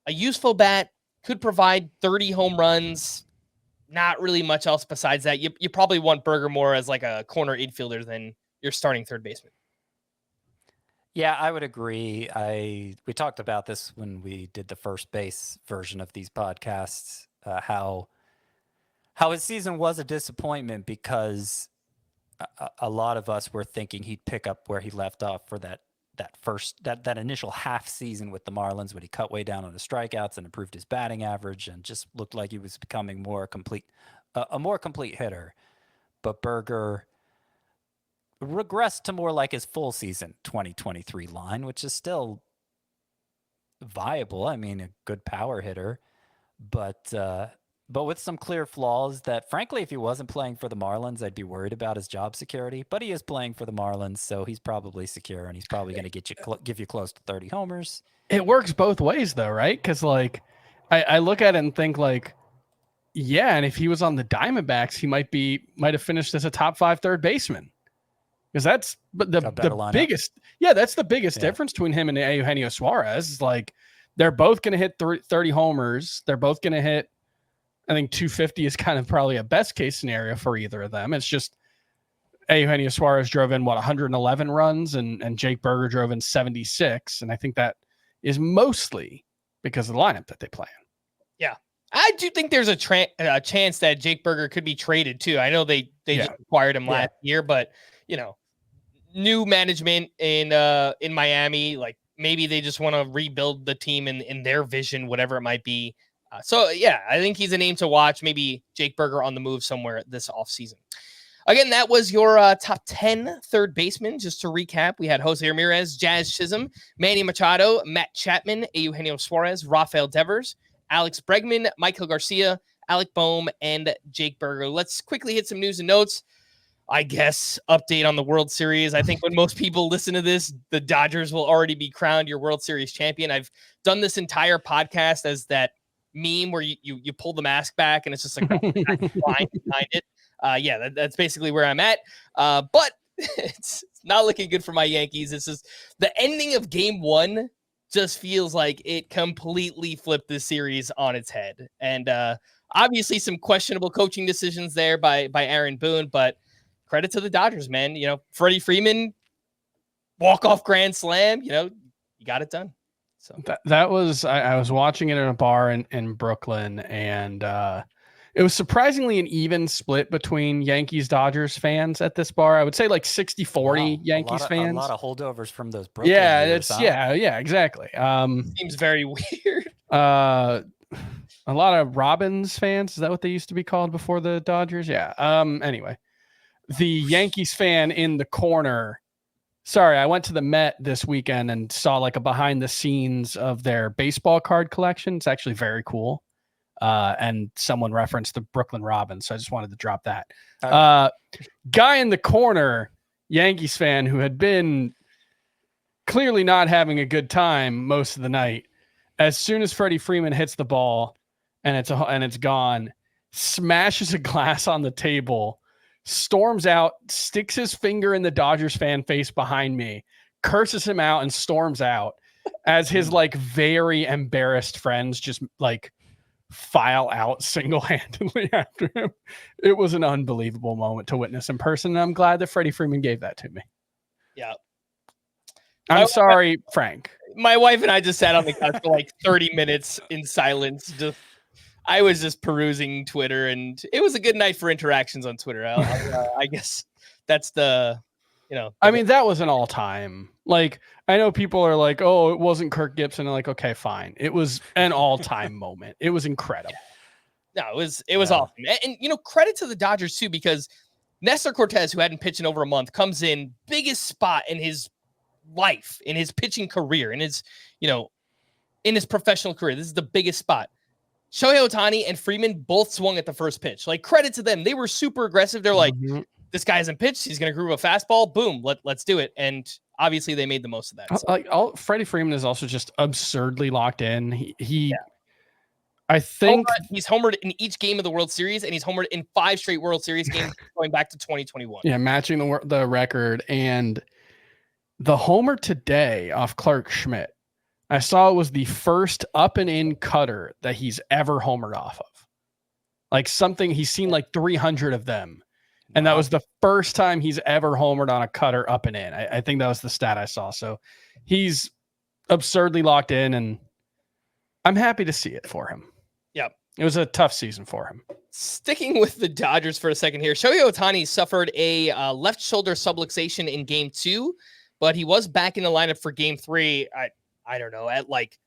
a useful bat, could provide 30 home runs. Not really much else besides that. You probably want Berger more as like a corner infielder than your starting third baseman. Yeah, I would agree. We talked about this when we did the first base version of these podcasts, how his season was a disappointment because a lot of us were thinking he'd pick up where he left off for that initial half season with the Marlins when he cut way down on his strikeouts and improved his batting average and just looked like he was becoming a more complete hitter. But Berger regressed to more like his full season 2023 line, which is still viable. I mean, a good power hitter, but with some clear flaws that, frankly, if he wasn't playing for the Marlins, I'd be worried about his job security. But he is playing for the Marlins, so he's probably secure, and he's probably going to give you close to 30 homers. It works both ways, though, right? Because, like, I look at it and think, like, Yeah, and if he was on the Diamondbacks, he might have finished as a top 5 third baseman. Because that's the biggest, that's the biggest difference between him and Eugenio Suarez. Is like they're both going to hit 30 homers. They're both going to hit, I think 250 is kind of probably a best case scenario for either of them. It's just Eugenio Suarez drove in 111 runs and Jake Burger drove in 76. And I think that is mostly because of the lineup that they play in. Yeah. I do think there's a chance that Jake Burger could be traded too. I know they just acquired him last year, but new management in Miami, like maybe they just want to rebuild the team in their vision, whatever it might be. So I think he's a name to watch. Maybe Jake Burger on the move somewhere this offseason. Again, that was your top 10 third basemen. Just to recap, we had Jose Ramirez, Jazz Chisholm, Manny Machado, Matt Chapman, Eugenio Suarez, Rafael Devers, Alex Bregman, Michael Garcia, Alec Bohm, and Jake Burger. Let's quickly hit some news and notes. I guess update on the World Series. I think when most people listen to this, the Dodgers will already be crowned your World Series champion. I've done this entire podcast as that meme where you pull the mask back and it's just like line behind it. That's basically where I'm at. But it's not looking good for my Yankees. This is the ending of Game 1. Just feels like it completely flipped this series on its head. And obviously some questionable coaching decisions there by Aaron Boone, but credit to the Dodgers, man. Freddie Freeman, walk-off grand slam, you got it done. So that was, I was watching it in a bar in Brooklyn, and it was surprisingly an even split between Yankees-Dodgers fans at this bar. I would say like 60-40 Yankees fans. A lot of holdovers from those Brooklyn years, exactly. Seems very weird. A lot of Robins fans. Is that what they used to be called before the Dodgers? Yeah. Anyway, the Yankees fan in the corner. Sorry, I went to the Met this weekend and saw like a behind the scenes of their baseball card collection. It's actually very cool. And someone referenced the Brooklyn Robins, so I just wanted to drop that. Guy in the corner, Yankees fan, who had been clearly not having a good time most of the night. As soon as Freddie Freeman hits the ball and it's gone, smashes a glass on the table, storms out, sticks his finger in the Dodgers fan face behind me, curses him out, and storms out as his like very embarrassed friends just like file out single-handedly after him. It was an unbelievable moment to witness in person. And I'm glad that Freddie Freeman gave that to me. Yeah. I'm sorry, Frank. My wife and I just sat on the couch for like 30 minutes in silence. I was just perusing Twitter, and it was a good night for interactions on Twitter. I guess that's the, I mean, that was an all-time. Like, I know people are like, oh, it wasn't Kirk Gibson. And like, okay, fine. It was an all-time moment. It was incredible. No, it was awesome. And credit to the Dodgers too, because Nestor Cortez, who hadn't pitched in over a month, comes in biggest spot in his life, in his pitching career, in his professional career. This is the biggest spot. Shohei Ohtani and Freeman both swung at the first pitch. Like, credit to them. They were super aggressive. They're like, this guy hasn't pitched. He's going to groove a fastball. Boom. Let's do it. And obviously they made the most of that. So. Freddie Freeman is also just absurdly locked in. I think he's homered in each game of the World Series, and he's homered in 5 straight World Series games going back to 2021. Yeah, matching the record. And the homer today off Clark Schmidt, I saw it was the first up and in cutter that he's ever homered off of. Like something, he's seen like 300 of them. And that was the first time he's ever homered on a cutter up and in. I think that was the stat I saw. So he's absurdly locked in, and I'm happy to see it for him. Yep. It was a tough season for him. Sticking with the Dodgers for a second here, Shohei Ohtani suffered a left shoulder subluxation in Game 2, but he was back in the lineup for Game 3. I don't know, at like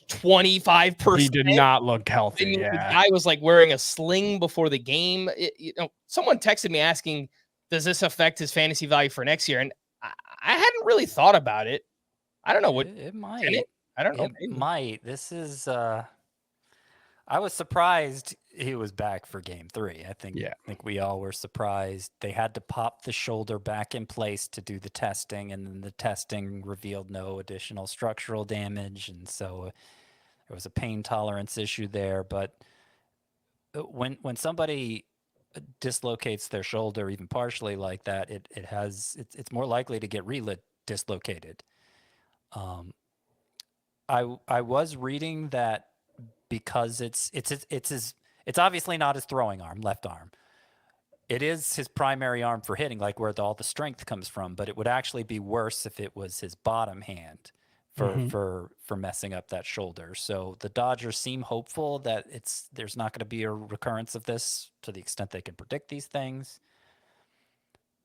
25%. He did not look healthy. The guy was like wearing a sling before the game. Someone texted me asking, does this affect his fantasy value for next year? And I hadn't really thought about it. I don't know what it might. I don't know. It might. This is I was surprised he was back for Game 3. I think we all were surprised. They had to pop the shoulder back in place to do the testing, and then the testing revealed no additional structural damage, and so there was a pain tolerance issue there. But when somebody dislocates their shoulder even partially like that, it's more likely to get dislocated. I was reading that because it's obviously not his throwing arm, left arm. It is his primary arm for hitting, like where all the strength comes from, but it would actually be worse if it was his bottom hand for messing up that shoulder. So the Dodgers seem hopeful that there's not going to be a recurrence of this to the extent they can predict these things.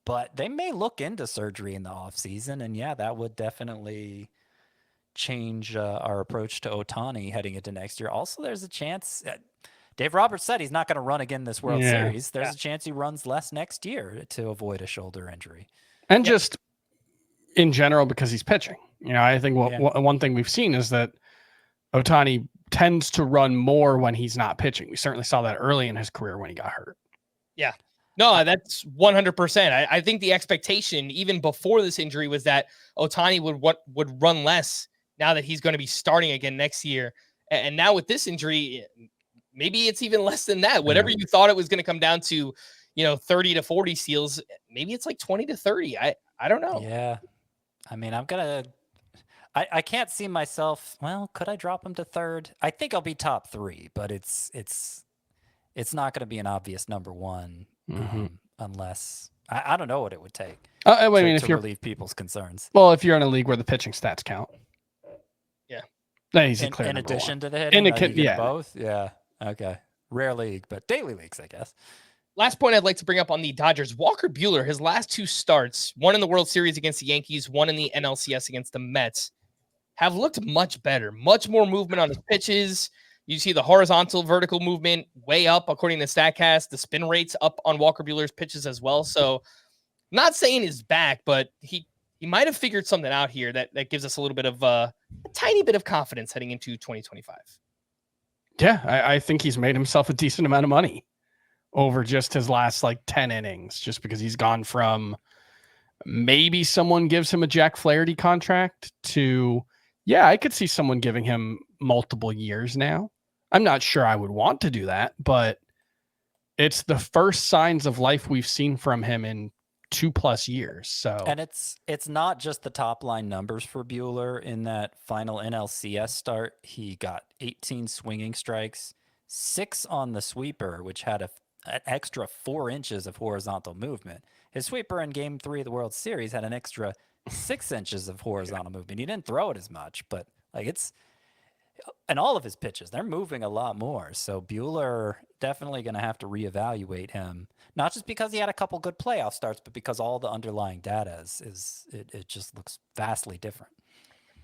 But they may look into surgery in the offseason, and yeah, that would definitely change our approach to Ohtani heading into next year. Also, there's a chance Dave Roberts said he's not going to run again this World Series. There's a chance he runs less next year to avoid a shoulder injury. And just in general, because he's pitching. I think one thing we've seen is that Ohtani tends to run more when he's not pitching. We certainly saw that early in his career when he got hurt. Yeah. No, that's 100%. I think the expectation, even before this injury, was that Ohtani would run less now that he's going to be starting again next year. And now with this injury, maybe it's even less than that. Whatever you thought it was going to come down to, 30 to 40 steals, maybe it's like 20 to 30. I don't know. Yeah. I mean, I can't see myself. Well, could I drop him to third? I think I'll be top 3, but it's not going to be an obvious number 1 unless I don't know what it would take. If to relieve people's concerns. Well, if you're in a league where the pitching stats count. Yeah. Then he's a clear in number addition one. to the hitting, both. Yeah. Okay. Rare league, but daily leagues, I guess. Last point I'd like to bring up on the Dodgers. Walker Buehler, his last 2 starts, one in the World Series against the Yankees, one in the NLCS against the Mets, have looked much better. Much more movement on his pitches. You see the horizontal, vertical movement way up, according to StatCast. The spin rate's up on Walker Buehler's pitches as well. So, not saying he's back, but he might have figured something out here that gives us a little bit of a tiny bit of confidence heading into 2025. Yeah, I think he's made himself a decent amount of money over just his last 10 innings, just because he's gone from maybe someone gives him a Jack Flaherty contract to, I could see someone giving him multiple years now. I'm not sure I would want to do that, but it's the first signs of life we've seen from him in 2+ years. So, and it's not just the top line numbers for Buehler. In that final NLCS start, he got 18 swinging strikes, 6 on the sweeper, which had an extra 4 inches of horizontal movement. His sweeper in Game 3 of the World Series had an extra 6 inches of horizontal movement. He didn't throw it as much, but and all of his pitches, they're moving a lot more. So Buehler definitely going to have to reevaluate him, not just because he had a couple good playoff starts, but because all the underlying data it just looks vastly different.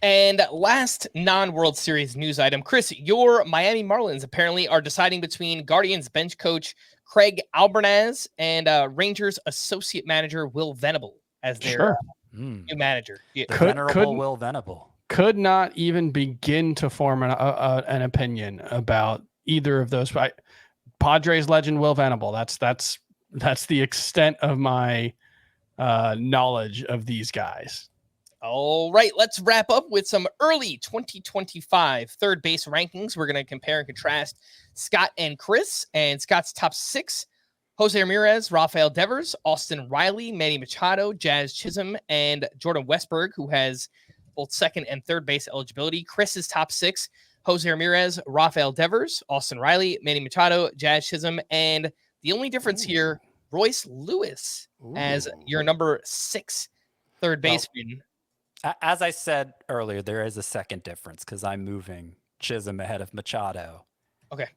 And last non-World Series news item, Chris, your Miami Marlins apparently are deciding between Guardians bench coach Craig Albernaz and Rangers associate manager Will Venable as their new manager. Venerable Will Venable. Could not even begin to form an opinion about either of those. Padres legend Will Venable. That's the extent of my knowledge of these guys. All right, let's wrap up with some early 2025 third base rankings. We're going to compare and contrast Scott and Chris. And Scott's top 6: Jose Ramirez, Rafael Devers, Austin Riley, Manny Machado, Jazz Chisholm, and Jordan Westburg, who has both second and third base eligibility. Chris's top 6: Jose Ramirez, Rafael Devers, Austin Riley, Manny Machado, Jazz Chisholm, and the only difference here, Royce Lewis as your number 6 third baseman. As I said earlier, there is a second difference because I'm moving Chisholm ahead of Machado. Okay.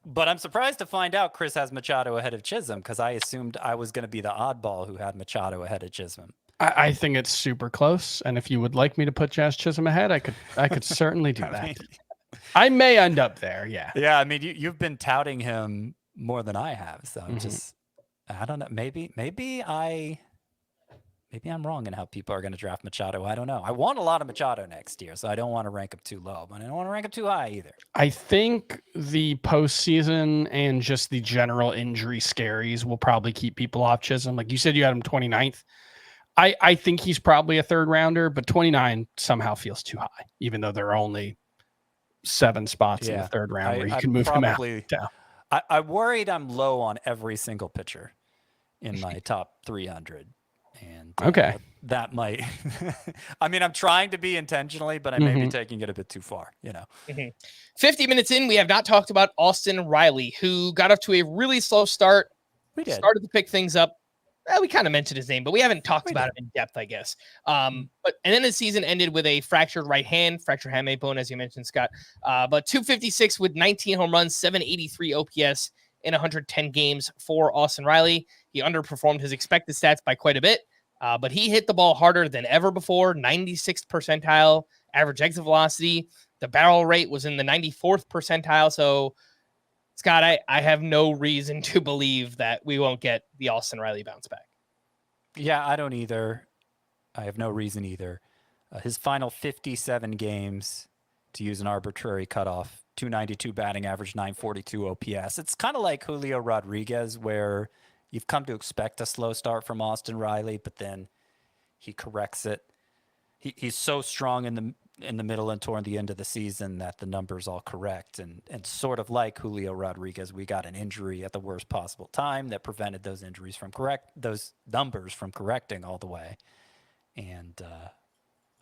But I'm surprised to find out Chris has Machado ahead of Chisholm because I assumed I was going to be the oddball who had Machado ahead of Chisholm. I think it's super close, and if you would like me to put Jazz Chisholm ahead, I could certainly do that. I may end up there, yeah. Yeah, I mean, you've been touting him more than I have, so I'm I don't know. Maybe I'm wrong in how people are going to draft Machado. I don't know. I want a lot of Machado next year, so I don't want to rank him too low, but I don't want to rank him too high either. I think the postseason and just the general injury scaries will probably keep people off Chisholm. Like you said, you had him 29th. I think he's probably a third rounder, but 29 somehow feels too high, even though there are only 7 spots in the third round where you can move him out. I worried I'm low on every single pitcher in my top 300. And okay, that might, I mean, I'm trying to be intentionally, but I may be taking it a bit too far, 50 minutes in, we have not talked about Austin Riley, who got off to a really slow start. We did. Started to pick things up. We kind of mentioned his name, but we haven't talked about him in depth, I guess. And then the season ended with a fractured right hand, fractured hamate bone, as you mentioned, Scott. But 256 with 19 home runs, 783 OPS in 110 games for Austin Riley. He underperformed his expected stats by quite a bit, but he hit the ball harder than ever before. 96th percentile average exit velocity. The barrel rate was in the 94th percentile. So, Scott, I have no reason to believe that we won't get the Austin Riley bounce back. Yeah, I don't either. I have no reason either. His final 57 games, to use an arbitrary cutoff, 292 batting average, 942 OPS. It's kind of like Julio Rodriguez, where you've come to expect a slow start from Austin Riley, but then he corrects it. He's so strong in the middle and toward the end of the season that the numbers all correct. And sort of like Julio Rodriguez, we got an injury at the worst possible time that prevented those numbers from correcting all the way. And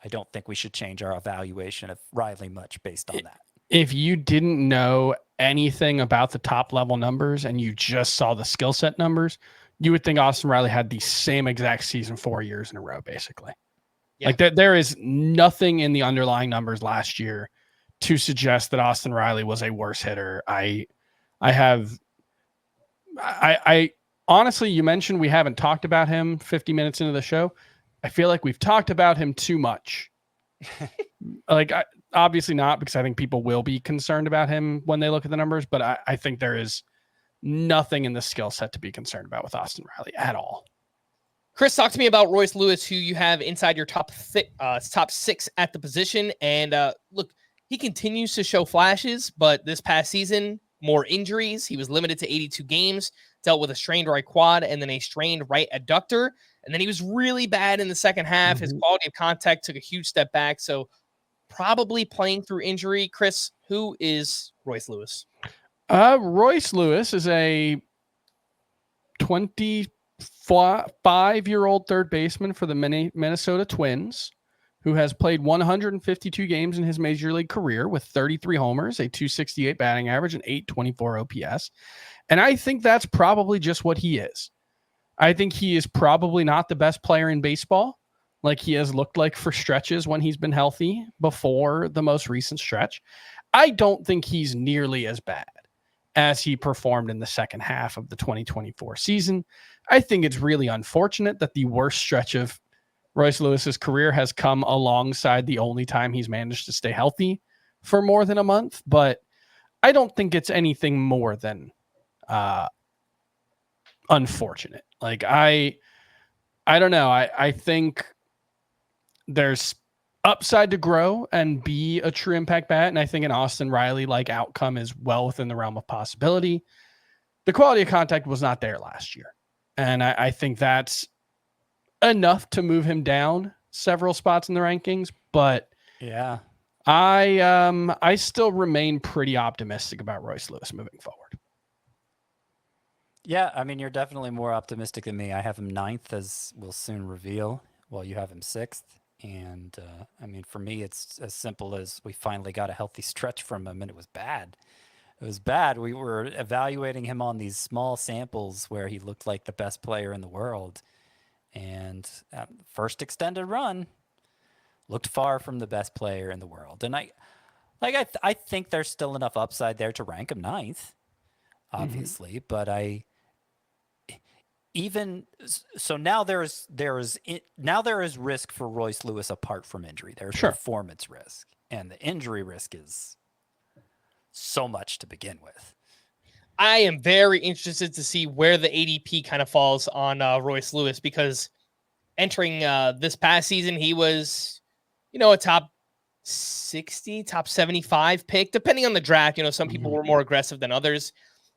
I don't think we should change our evaluation of Riley much based on that. If you didn't know anything about the top level numbers and you just saw the skill set numbers, you would think Austin Riley had the same exact season 4 years in a row, basically. Yeah. Like there is nothing in the underlying numbers last year to suggest that Austin Riley was a worse hitter. I honestly, you mentioned we haven't talked about him 50 minutes into the show. I feel like we've talked about him too much. Obviously not, because I think people will be concerned about him when they look at the numbers, but I think there is nothing in the skill set to be concerned about with Austin Riley at all. Chris, talk to me about Royce Lewis, who you have inside your top six at the position. And look, he continues to show flashes, but this past season, more injuries. He was limited to 82 games, dealt with a strained right quad and then a strained right adductor. And then he was really bad in the second half. His quality of contact took a huge step back. So probably playing through injury. Chris, who is Royce Lewis? Royce Lewis is a 25-year-old third baseman for the Minnesota Twins, who has played 152 games in his major league career with 33 homers, a 268 batting average, and 824 OPS. And I think that's probably just what he is. I think he is probably not the best player in baseball, like he has looked like for stretches when he's been healthy before the most recent stretch. I don't think he's nearly as bad as he performed in the second half of the 2024 season. I think it's really unfortunate that the worst stretch of Royce Lewis's career has come alongside the only time he's managed to stay healthy for more than a month, but I don't think it's anything more than unfortunate. Like I don't know. I think there's upside to grow and be a true impact bat. And I think an Austin Riley like outcome is well within the realm of possibility. The quality of contact was not there last year. And I think that's enough to move him down several spots in the rankings. But yeah, I still remain pretty optimistic about Royce Lewis moving forward. Yeah, I mean, you're definitely more optimistic than me. I have him 9th, as we'll soon reveal, while you have him 6th. And I mean, for me, it's as simple as we finally got a healthy stretch from him, and it was bad. It was bad. We were evaluating him on these small samples where he looked like the best player in the world. And first extended run looked far from the best player in the world. And I think there's still enough upside there to rank him 9th, obviously. But now there is risk for Royce Lewis apart from injury. There's performance risk, and the injury risk is so much to begin with. I am very interested to see where the ADP kind of falls on Royce Lewis, because entering this past season, he was, a top 60, top 75 pick, depending on the draft. Some people were more aggressive than others.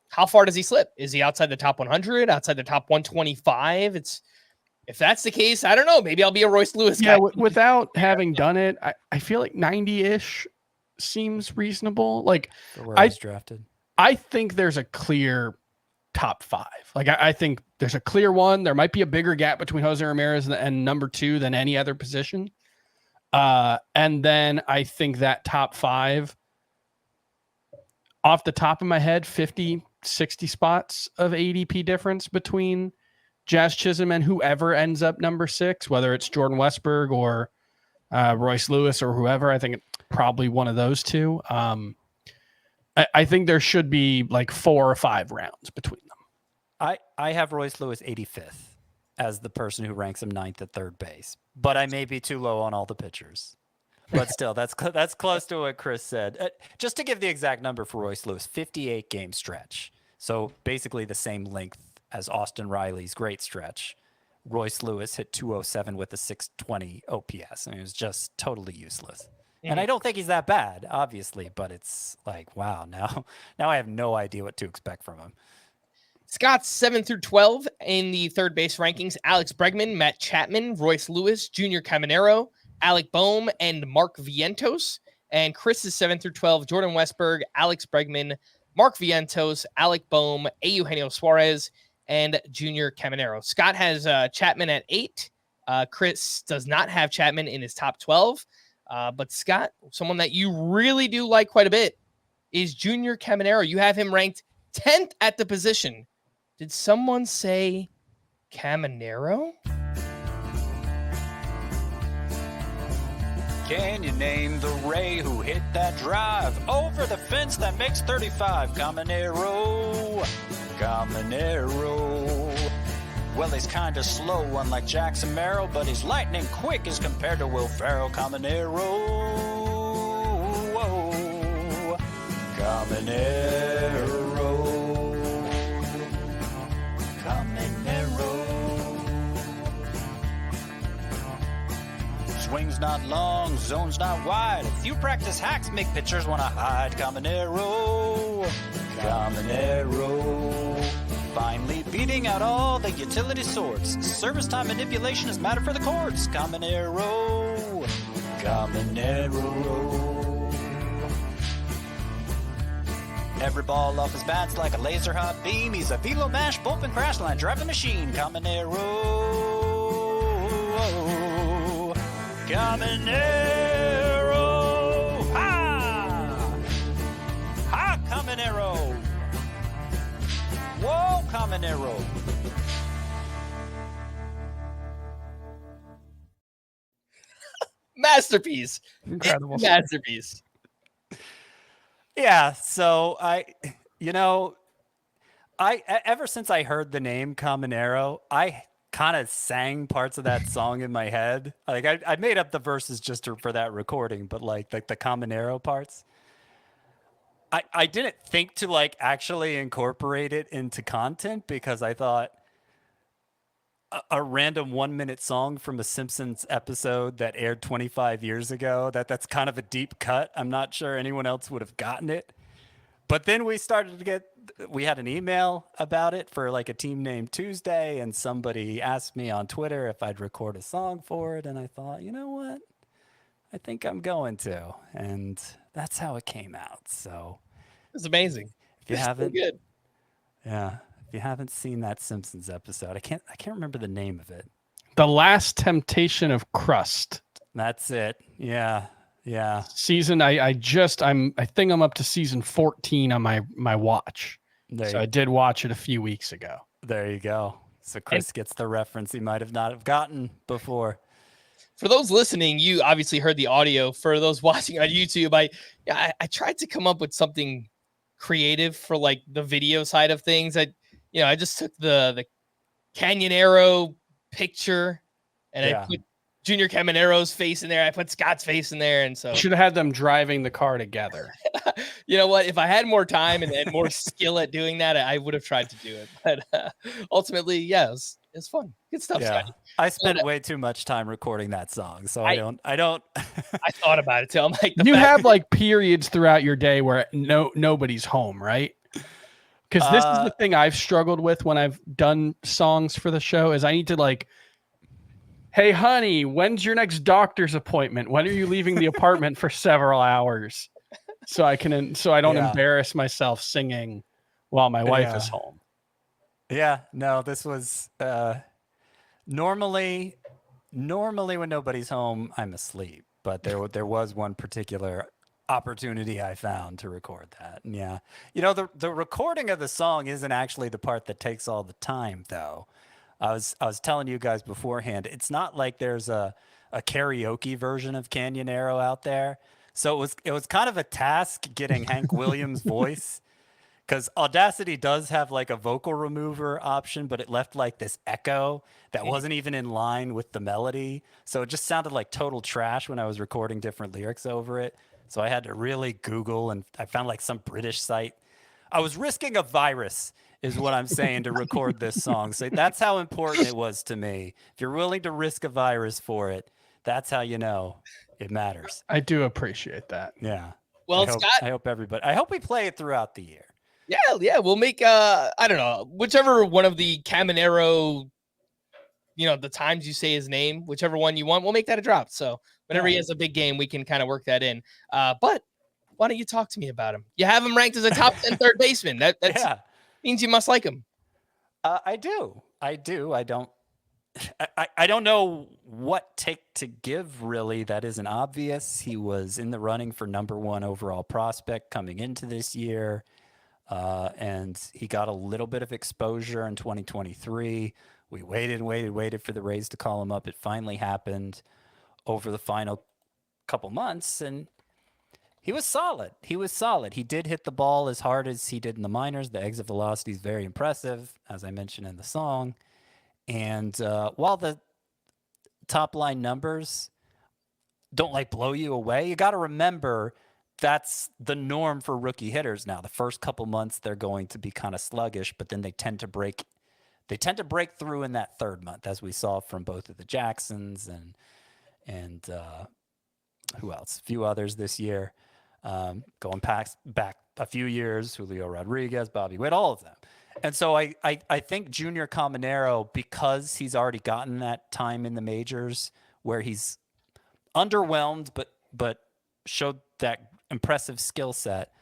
How far does he slip? Is he outside the top 100, outside the top 125? If that's the case, I don't know. Maybe I'll be a Royce Lewis guy. Yeah, without having done it, I feel like 90-ish seems reasonable. Like where I was drafted. I think there's a clear top 5. Like I think there's a clear one. There might be a bigger gap between Jose Ramirez and number 2 than any other position. And then I think that top 5, off the top of my head, 50, 60 spots of ADP difference between Jazz Chisholm and whoever ends up number 6, whether it's Jordan Westberg or Royce Lewis or whoever. I think it's probably one of those two. I think there should be like 4 or 5 rounds between them. I have Royce Lewis 85th as the person who ranks him 9th at third base, but I may be too low on all the pitchers. But still, that's close to what Chris said. Just to give the exact number for Royce Lewis, 58 game stretch. So basically the same length as Austin Riley's great stretch. Royce Lewis hit 207 with a 620 OPS. I mean, it was just totally useless. And I don't think he's that bad, obviously, but it's like, wow, now I have no idea what to expect from him. Scott's 7 through 12 in the third base rankings: Alex Bregman, Matt Chapman, Royce Lewis, Junior Caminero, Alec Bohm, and Mark Vientos. And Chris's 7 through 12, Jordan Westberg, Alex Bregman, Mark Vientos, Alec Bohm, Eugenio Suarez, and Junior Caminero. Scott has Chapman at 8. Chris does not have Chapman in his top 12. But Scott, someone that you really do like quite a bit is Junior Caminero. You have him ranked 10th at the position. Did someone say Caminero? Can you name the Ray who hit that drive over the fence that makes 35? Caminero. Well, he's kind of slow, unlike Jackson Merrill, but he's lightning quick as compared to Will Ferrell. Caminero. Whoa. Caminero. Swings not long, zones not wide. A few practice hacks make pitchers want to hide. Caminero. Finally beating out all the utility sorts. Service time manipulation is matter for the courts. Caminero. Every ball off his bat's like a laser hot beam. He's a velo mash, bullpen crash line driving machine. Caminero. Ha, Caminero. Whoa, Caminero. Masterpiece. Incredible. Masterpiece. Yeah, so ever since I heard the name Caminero, I kind of sang parts of that song in my head. Like I made up the verses just for that recording, but like the Caminero parts. I didn't think to like actually incorporate it into content because I thought a random 1-minute song from a Simpsons episode that aired 25 years ago, that's kind of a deep cut. I'm not sure anyone else would have gotten it. But then we had an email about it for like a Team Name Tuesday, and somebody asked me on Twitter if I'd record a song for it. And I thought, you know what? I think I'm going to. And that's how it came out. So it's amazing. If you haven't, so good. Yeah. If you haven't seen that Simpsons episode, I can't remember the name of it. The Last Temptation of Crust. That's it. Yeah. Season. I think I'm up to season 14 on my watch. I did watch it a few weeks ago. There you go. So Chris gets the reference he might have not have gotten before. For those listening, you obviously heard the audio. For those watching on YouTube, I tried to come up with something creative for like the video side of things. I just took the Canyonero picture and I put Junior Caminero's face in there. I put Scott's face in there. And so should have had them driving the car together. You know what? If I had more time and more skill at doing that, I would have tried to do it. But ultimately, yeah, it's fun. Good stuff, Scotty. I spent way too much time recording that song. So I don't. I thought about it too. I'm like, you have like periods throughout your day where nobody's home, right? Because this is the thing I've struggled with when I've done songs for the show is I need to like, hey, honey, when's your next doctor's appointment? When are you leaving the apartment for several hours? so I don't embarrass myself singing while my wife is home. Yeah, no, this was normally when nobody's home, I'm asleep. But there was one particular opportunity I found to record that. And yeah, the recording of the song isn't actually the part that takes all the time, though. I was telling you guys beforehand, it's not like there's a karaoke version of Canyonero out there. So it was kind of a task getting Hank Williams' voice, because Audacity does have like a vocal remover option, but it left like this echo that wasn't even in line with the melody. So it just sounded like total trash when I was recording different lyrics over it. So I had to really Google, and I found like some British site. I was risking a virus, is what I'm saying, to record this song. So that's how important it was to me. If you're willing to risk a virus for it, that's how you know it matters. I do appreciate that. Yeah. Well, I hope we play it throughout the year. Yeah. We'll make I don't know, whichever one of the Caminero, the times you say his name, whichever one you want, we'll make that a drop. So whenever he has a big game, we can kind of work that in. But why don't you talk to me about him? You have him ranked as a top 10 third baseman. That means you must like him. I do. I don't know what take to give, really, that isn't obvious. He was in the running for number 1 overall prospect coming into this year. And he got a little bit of exposure in 2023. We waited for the Rays to call him up. It finally happened over the final couple months, and he was solid. He did hit the ball as hard as he did in the minors. The exit velocity is very impressive, as I mentioned in the song. And while the top line numbers don't blow you away, you got to remember that's the norm for rookie hitters now. The first couple months they're going to be kind of sluggish, but then they tend to break through in that third month, as we saw from both of the Jacksons and who else? A few others this year. Going back a few years, Julio Rodriguez, Bobby Witt, all of them. And so I think Junior Caminero, because he's already gotten that time in the majors where he's underwhelmed but showed that impressive skill set,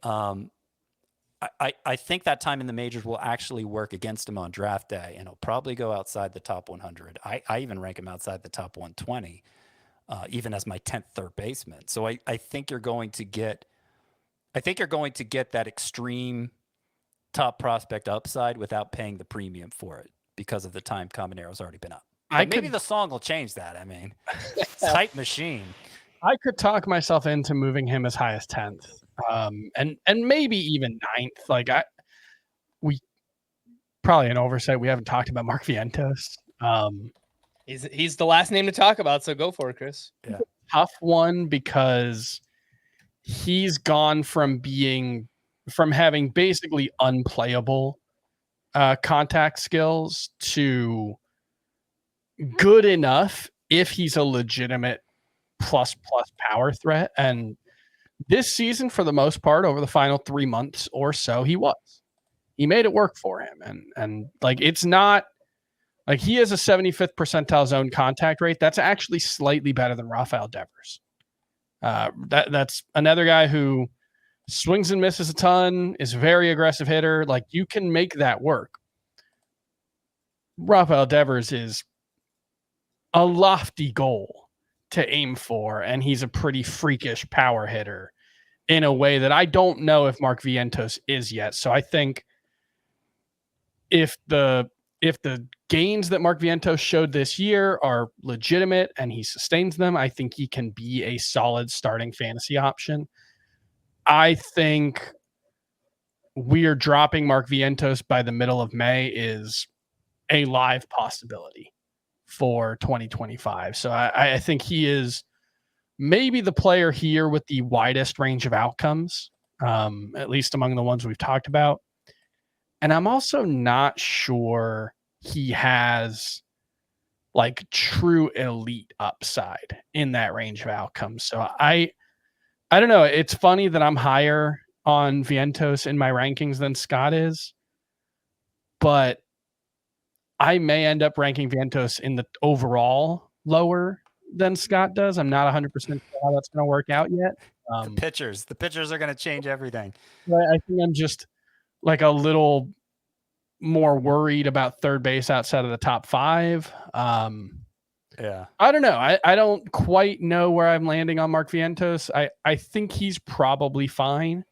I think that time in the majors will actually work against him on draft day, and he'll probably go outside the top 100. I even rank him outside the top 120, even as my 10th third baseman. So I think you're going to get that extreme top prospect upside without paying the premium for it because of the time Caminero's already been up. Maybe the song will change that. I mean, hype machine. I could talk myself into moving him as high as 10th, and maybe even 9th. We probably an oversight. We haven't talked about Mark Vientos. He's the last name to talk about, so go for it, Chris. Yeah. Tough one, because he's gone from having basically unplayable contact skills to good enough if he's a legitimate plus power threat. And this season, for the most part, over the final 3 months or so, he made it work for him. And it's not like he has a 75th percentile zone contact rate. That's actually slightly better than Rafael Devers. That's another guy who swings and misses a ton, is a very aggressive hitter. You can make that work. Rafael Devers is a lofty goal to aim for, and he's a pretty freakish power hitter in a way that I don't know if Mark Vientos is yet. So I think if the gains that Mark Vientos showed this year are legitimate and he sustains them, I think he can be a solid starting fantasy option. I think we're dropping Mark Vientos by the middle of May is a live possibility for 2025. So I think he is maybe the player here with the widest range of outcomes, at least among the ones we've talked about. And I'm also not sure he has true elite upside in that range of outcomes. So I don't know. It's funny that I'm higher on Vientos in my rankings than Scott is, but I may end up ranking Vientos in the overall lower than Scott does. I'm not 100% sure how that's going to work out yet. The pitchers are going to change everything. I think I'm just like a little more worried about third base outside of the top 5. Yeah. I don't know. I don't quite know where I'm landing on Mark Vientos. I think he's probably fine,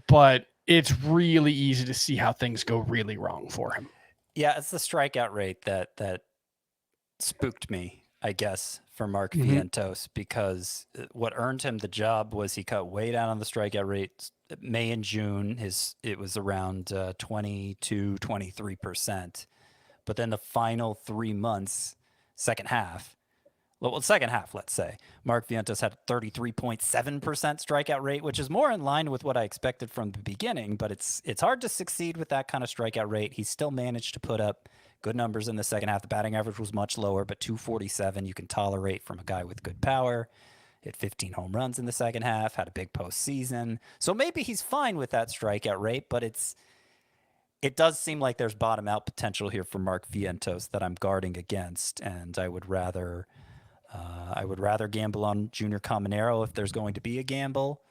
but it's really easy to see how things go really wrong for him. Yeah, it's the strikeout rate that spooked me, I guess, for Mark Vientos, because what earned him the job was he cut way down on the strikeout rate. May and June, it was around 22-23%. But then the final 3 months, second half, let's say, Mark Vientos had 33.7% strikeout rate, which is more in line with what I expected from the beginning, but it's hard to succeed with that kind of strikeout rate. He still managed to put up good numbers in the second half. The batting average was much lower, but 247 you can tolerate from a guy with good power. Hit 15 home runs in the second half, had a big postseason. So maybe he's fine with that strikeout rate, but it does seem like there's bottom out potential here for Mark Vientos that I'm guarding against, and I would rather gamble on Junior Caminero if there's going to be a gamble.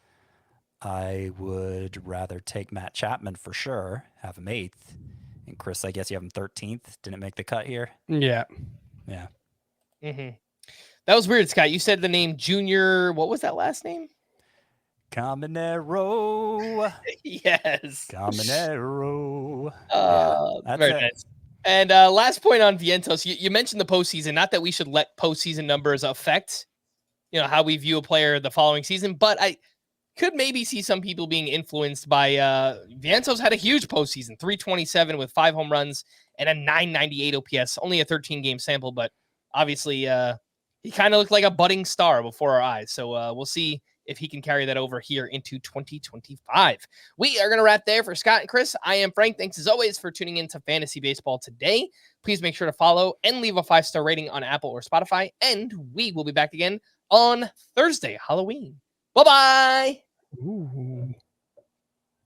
I would rather take Matt Chapman for sure, have him 8th. And Chris, I guess you have him 13th. Didn't make the cut here. Yeah. Yeah. Mm-hmm. That was weird, Scott. You said the name Junior. What was that last name? Caminero. Yes. Caminero. Very nice. And last point on Vientos, you mentioned the postseason. Not that we should let postseason numbers affect, how we view a player the following season, but I could maybe see some people being influenced by Vientos had a huge postseason, 327 with 5 home runs and a 998 OPS, only a 13-game sample, but obviously he kind of looked like a budding star before our eyes. So we'll see if he can carry that over here into 2025. We are going to wrap there for Scott and Chris. I am Frank. Thanks as always for tuning in to Fantasy Baseball today. Please make sure to follow and leave a 5-star rating on Apple or Spotify. And we will be back again on Thursday, Halloween. Bye-bye.